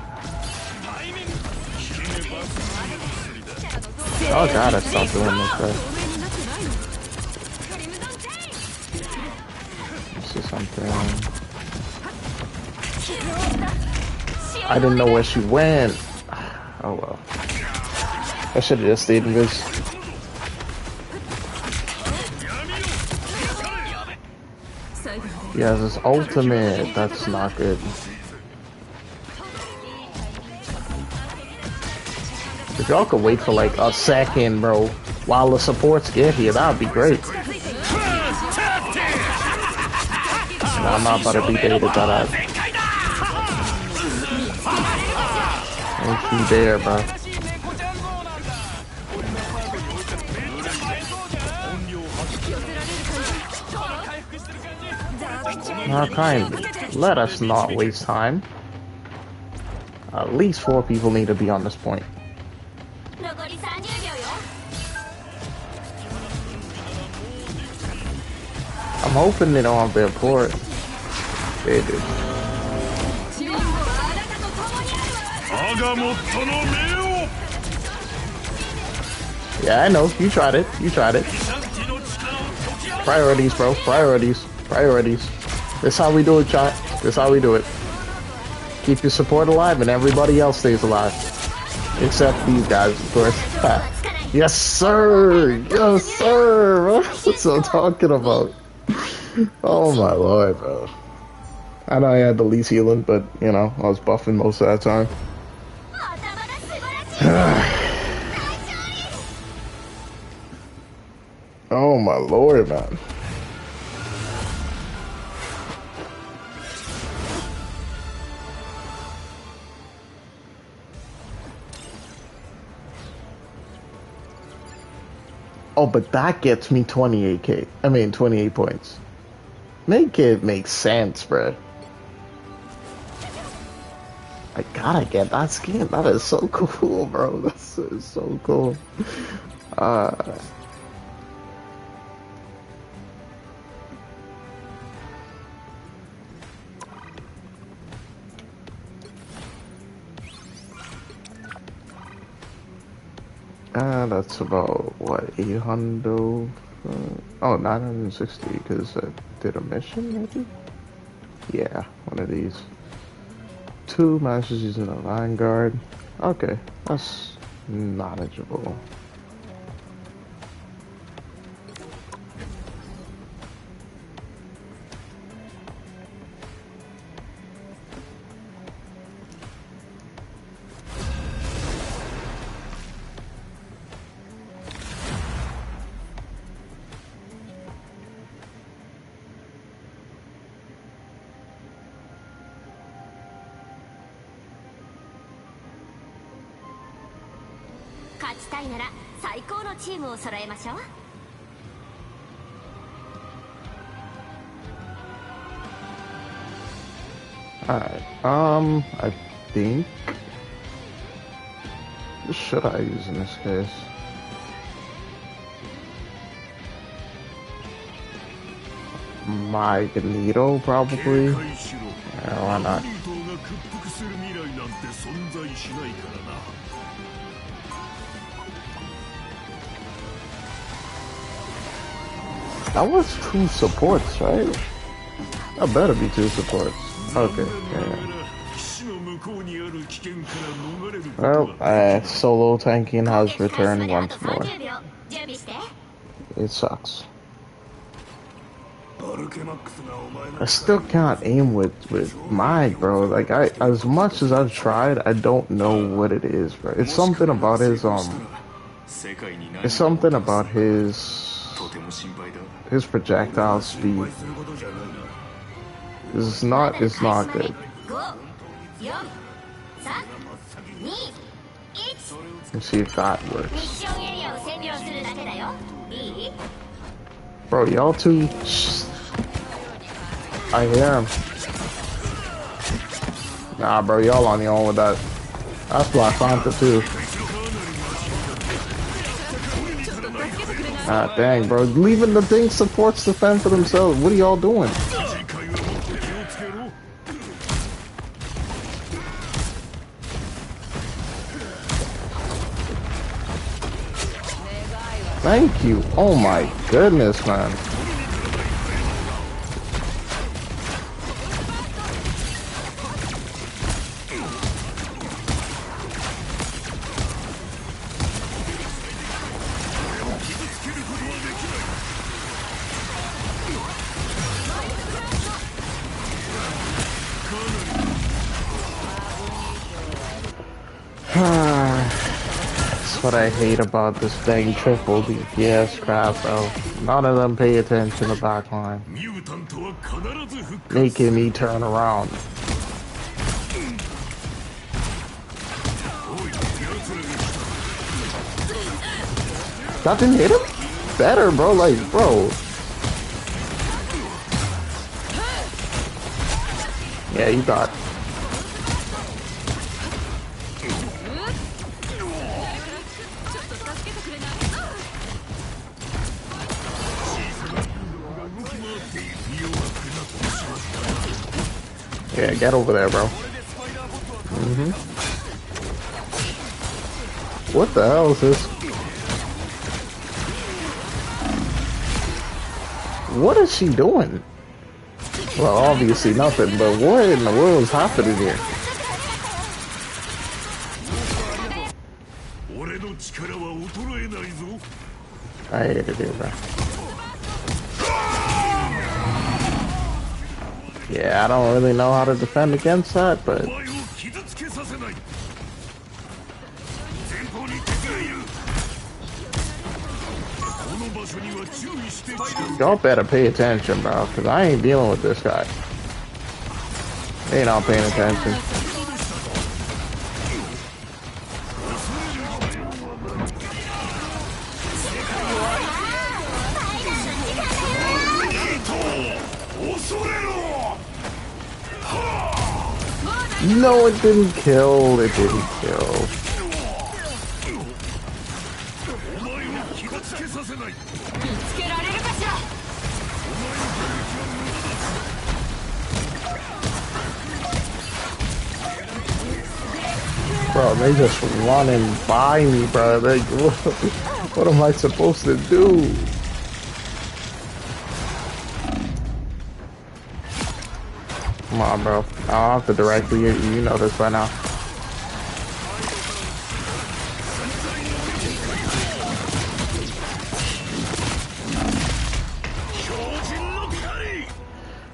Oh god, I stopped doing this, bro. This is something. I didn't know where she went. Oh well. I should have just stayed in this. He has his ultimate. That's not good. If y'all could wait for like a second, bro, while the supports get here, that would be great. No, I'm not about to be baited by that. Don't you dare, bro. Now, kindly, let us not waste time. At least 4 people need to be on this point. 残り30秒よ。 I'm hoping they don't have their port. They do. 我が最の目を。 Yeah, I know. You tried it. You tried it. Priorities, bro. Priorities. Priorities. This how we do it, chat. This how we do it. Keep your support alive and everybody else stays alive. Except these guys, of course. Yes, sir! Yes, sir! Bro. That's what I'm talking about. Oh my lord, bro. I know I had the least healing, but, you know, I was buffing most of that time. 頭が素晴らしい。Oh my lord, man. Oh, but that gets me 28k. I mean, 28 points. Make it make sense, bro. I gotta get that skin. That is so cool, bro. That's so cool. Uh, that's about, what, 800? Oh, 960, because I did a mission, maybe? Yeah, one of these. 2 masters using a Vanguard. Okay, that's manageable. Alright, I think... What should I use in this case? Magneto, probably? Yeah, why not? That was 2 supports, right? That better be 2 supports. Okay, yeah. Well, solo tanking has returned once more. It sucks. I still can't aim with Mag, bro. Like, as much as I've tried, I don't know what it is, bro. It's something about his, it's something about his projectile speed. It's not good. Let's see if that works. Bro, y'all two... I hear him. Nah, bro, y'all on your own with that. That's Black Panther too. Ah, dang, bro. Leaving the thing supports to fend for themselves. What are y'all doing? Thank you. Oh my goodness, man. That's what I hate about this dang triple DPS crap, bro. None of them pay attention to the backline. Making me turn around. That didn't hit him? Better, bro. Like, bro. Yeah, you got. Yeah, get over there, bro. What the hell is this? What is she doing? Well, obviously nothing, but what in the world is happening here? I hate it here, bro. Yeah, I don't really know how to defend against that, but... Y'all better pay attention, bro, because I ain't dealing with this guy. They not paying attention. No, it didn't kill. It didn't kill. Bro, they just running by me, bro. Like, what am I supposed to do? Come on, bro. I'll have to directly hit you. You know this by now.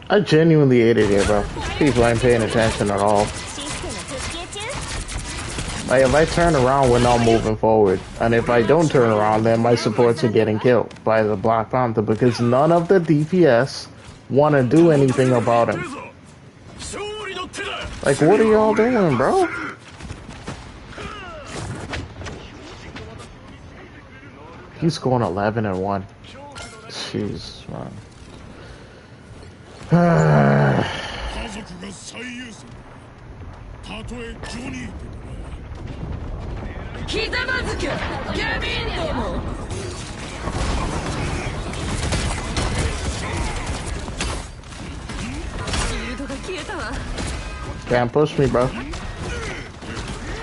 I genuinely ate it here, bro. People ain't paying attention at all. Like, if I turn around, we're not moving forward. And if I don't turn around, then my supports are getting killed by the Black Panther because none of the DPS want to do anything about him. Like, what are y'all doing, bro? He's going 11-1. Jeez, man. Can't push me, bro.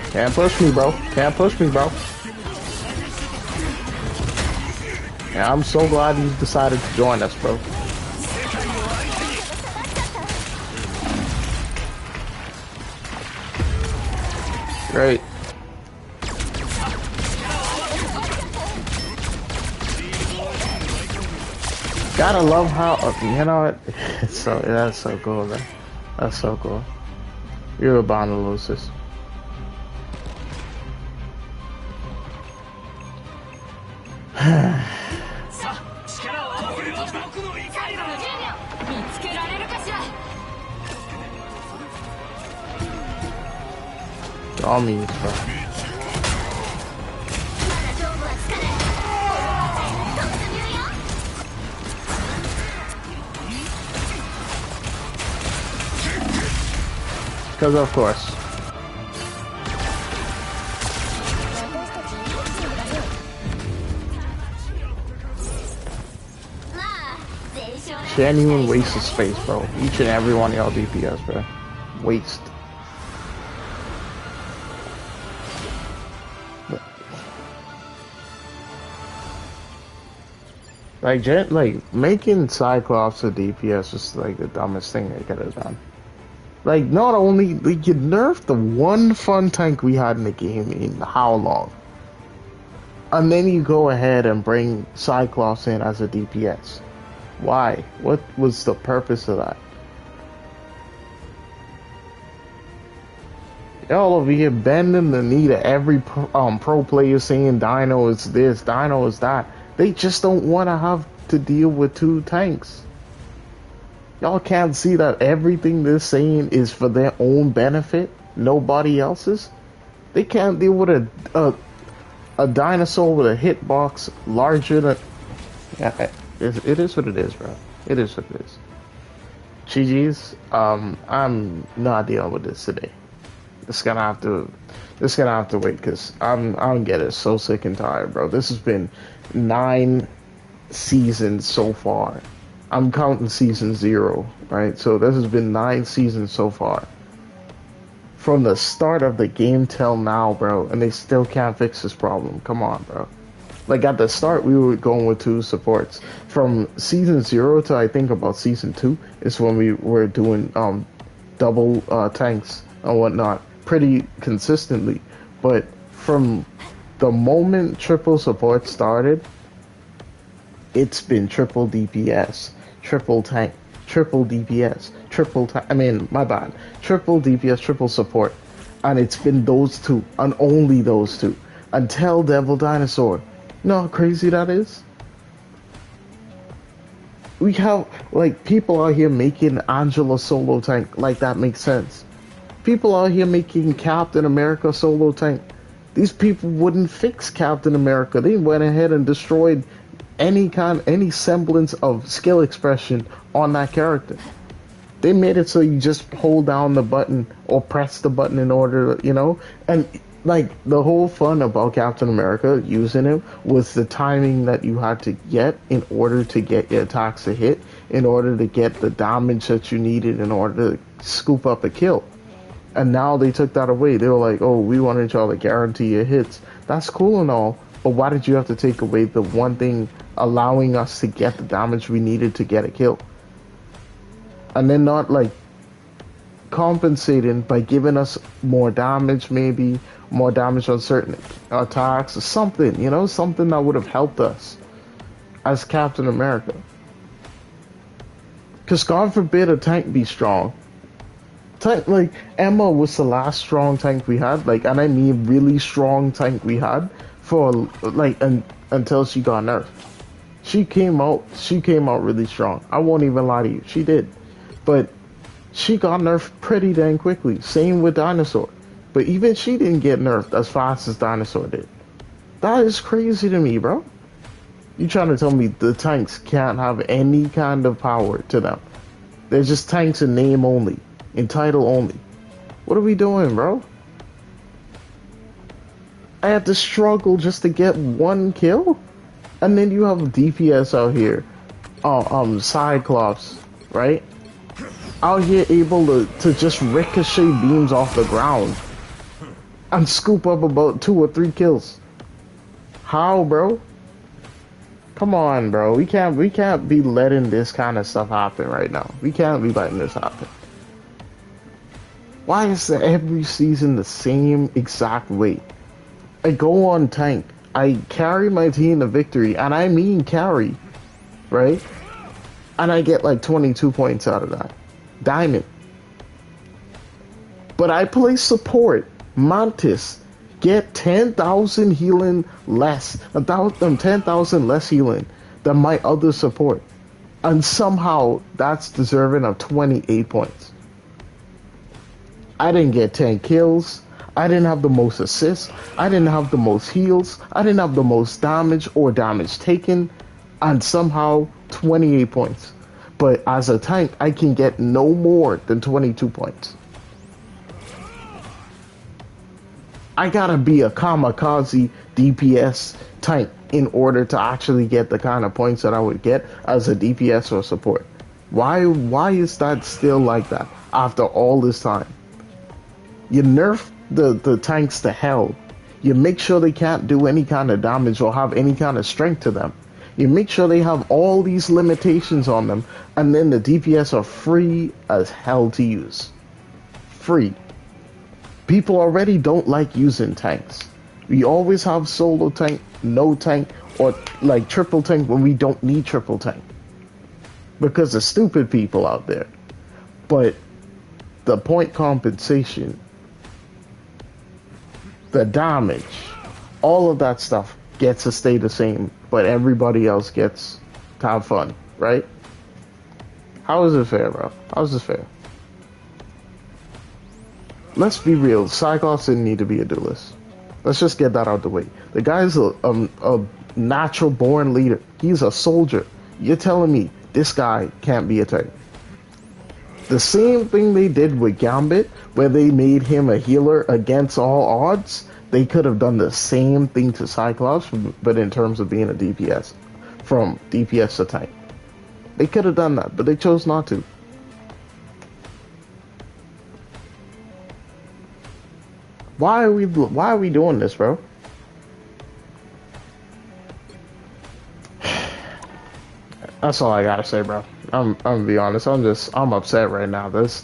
Can't push me, bro. Can't push me, bro. Yeah, I'm so glad you decided to join us, bro. Great. Gotta love how, you know what? It's so, that's so cool, man. That's so cool. You're bound to lose this. All means, bro. Because of course. Genuine waste of space, bro. Each and every one of y'all DPS, bro. Waste. Like making Cyclops a DPS is like the dumbest thing they could have done. Like, not only, like, you nerfed the one fun tank we had in the game in how long? And then you go ahead and bring Cyclops in as a DPS. Why? What was the purpose of that? Y'all over here bending the knee to every pro player saying Dino is this, Dino is that. They just don't want to have to deal with two tanks. Y'all can't see that everything they're saying is for their own benefit, nobody else's. They can't deal with a dinosaur with a hitbox larger than. Yeah, it is what it is, bro. It is what it is. GG's. I'm not dealing with this today. It's gonna have to wait because I'm getting so sick and tired, bro. This has been 9 seasons so far. I'm counting season 0, right? So this has been 9 seasons so far. From the start of the game till now, bro, and they still can't fix this problem. Come on, bro. Like, at the start, we were going with 2 supports. From season 0 to, I think, about season 2 is when we were doing double tanks and whatnot pretty consistently. But from the moment triple support started, it's been triple DPS, triple tank, triple DPS, triple tank. I mean, my bad. Triple DPS, triple support. And it's been those 2, and only those 2. Until Devil Dinosaur. You know how crazy that is? We have like people out here making Angela solo tank like that makes sense. People out here making Captain America solo tank. These people wouldn't fix Captain America. They went ahead and destroyed any semblance of skill expression on that character. They made it so you just hold down the button or press the button in order, and like the whole fun about Captain America using him was the timing that you had to get in order to get your attacks to hit, in order to get the damage that you needed in order to scoop up a kill. And now they took that away. They were like, oh, we wanted y'all to guarantee your hits. That's cool and all, but why did you have to take away the one thing allowing us to get the damage we needed to get a kill? And then not like compensating by giving us more damage, maybe more damage on certain attacks or something, something that would have helped us as Captain America. Because God forbid a tank be strong. Tank, like Emma was the last strong tank we had, like, and I mean really strong tank we had for like until she got nerfed. She came out really strong. I won't even lie to you, she did. But she got nerfed pretty dang quickly. Same with Dinosaur. But even she didn't get nerfed as fast as Dinosaur did. That is crazy to me, bro. You trying to tell me the tanks can't have any kind of power to them? They're just tanks in name only, in title only. What are we doing, bro? I had to struggle just to get one kill? And then you have DPS out here. Cyclops, right? Out here able to just ricochet beams off the ground and scoop up about 2 or 3 kills. How, bro? Come on, bro. We can't be letting this kind of stuff happen right now. We can't be letting this happen. Why is every season the same exact way? I go on tank. I carry my team to victory, and I mean carry, right? And I get like 22 points out of that. Diamond. But I play support. Mantis. Get 10,000 healing less. 10,000 less healing than my other support. And somehow that's deserving of 28 points. I didn't get 10 kills. I didn't have the most assists. I didn't have the most heals. I didn't have the most damage or damage taken. And somehow 28 points. But as a tank, I can get no more than 22 points. I gotta be a kamikaze DPS tank in order to actually get the kind of points that I would get as a DPS or support. Why is that still like that after all this time? You nerf the tanks to hell. You make sure they can't do any kind of damage or have any kind of strength to them. You make sure they have all these limitations on them, and then the DPS are free as hell to use. Free. People already don't like using tanks. We always have solo tank, no tank, or like triple tank when we don't need triple tank. Because of stupid people out there. But the point compensation, the damage, all of that stuff gets to stay the same, but everybody else gets to have fun, right? How is it fair, bro? How is this fair? Let's be real, Cyclops didn't need to be a duelist. Let's just get that out the way. The guy's a natural born leader. He's a soldier. You're telling me this guy can't be a tank? The same thing they did with Gambit, where they made him a healer against all odds, they could have done the same thing to Cyclops, but in terms of being a DPS. From DPS to tank. They could have done that, but they chose not to. Why are we doing this, bro? That's all I gotta say, bro. I'm gonna be honest. I'm upset right now. This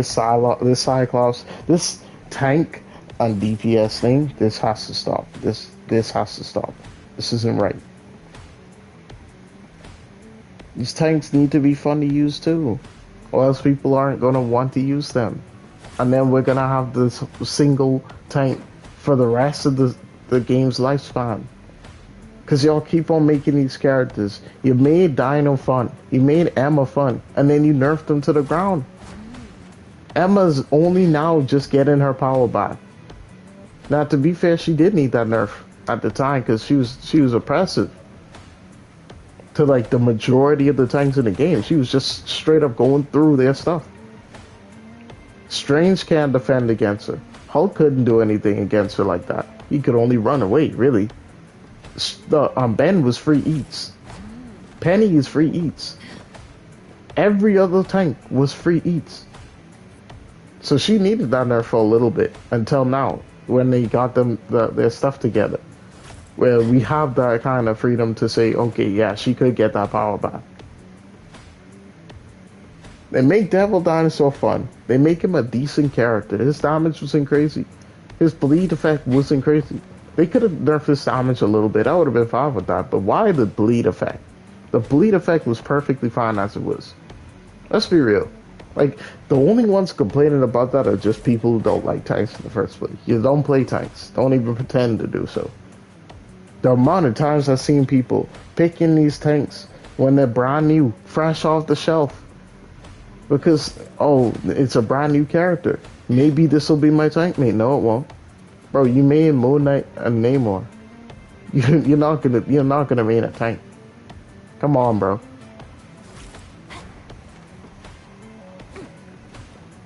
Cyclops, this tank and DPS thing, this has to stop. This has to stop. This isn't right. These tanks need to be fun to use too, or else people aren't gonna want to use them. And then we're gonna have this single tank for the rest of the game's lifespan. Because y'all keep on making these characters. You made Dino fun. You made Emma fun. And then you nerfed them to the ground. Emma's only now just getting her power back. Now, to be fair, she did need that nerf at the time because she was oppressive to like the majority of the tanks in the game. She was just straight up going through their stuff. Strange can't defend against her. Hulk couldn't do anything against her like that. He could only run away, really. Ben was free eats. Penny is free eats. Every other tank was free eats. So she needed that nerf for a little bit until now, when they got their stuff together, where we have that kind of freedom to say, okay, yeah, she could get that power back. They make Devil Dinosaur fun. They make him a decent character. His damage wasn't crazy. His bleed effect wasn't crazy. They could have nerfed his damage a little bit. I would have been fine with that. But why the bleed effect? The bleed effect was perfectly fine as it was. Let's be real. Like, the only ones complaining about that are just people who don't like tanks in the first place. You don't play tanks. Don't even pretend to do so. The amount of times I've seen people picking these tanks when they're brand new, fresh off the shelf. Because, oh, it's a brand new character. Maybe this will be my tank mate. No, it won't. Bro, you made Moon Knight and Namor. You're not gonna main a tank. Come on, bro.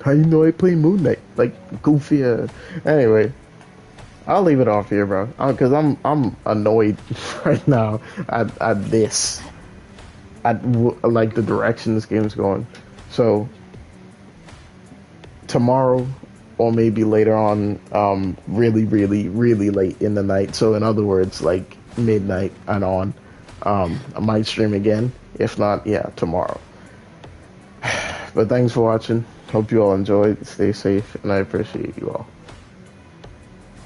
How you know I play Moon Knight? Like, goofy. Anyway, I'll leave it off here, bro. Cause I'm annoyed right now at this. Like the direction this game's going. So tomorrow, or maybe later on, really late in the night. So in other words, like midnight and on, I might stream again. If not, yeah, tomorrow. But thanks for watching. Hope you all enjoyed. Stay safe, and I appreciate you all.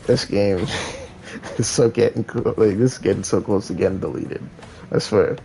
This game is so getting like this is getting so close to getting deleted. I swear.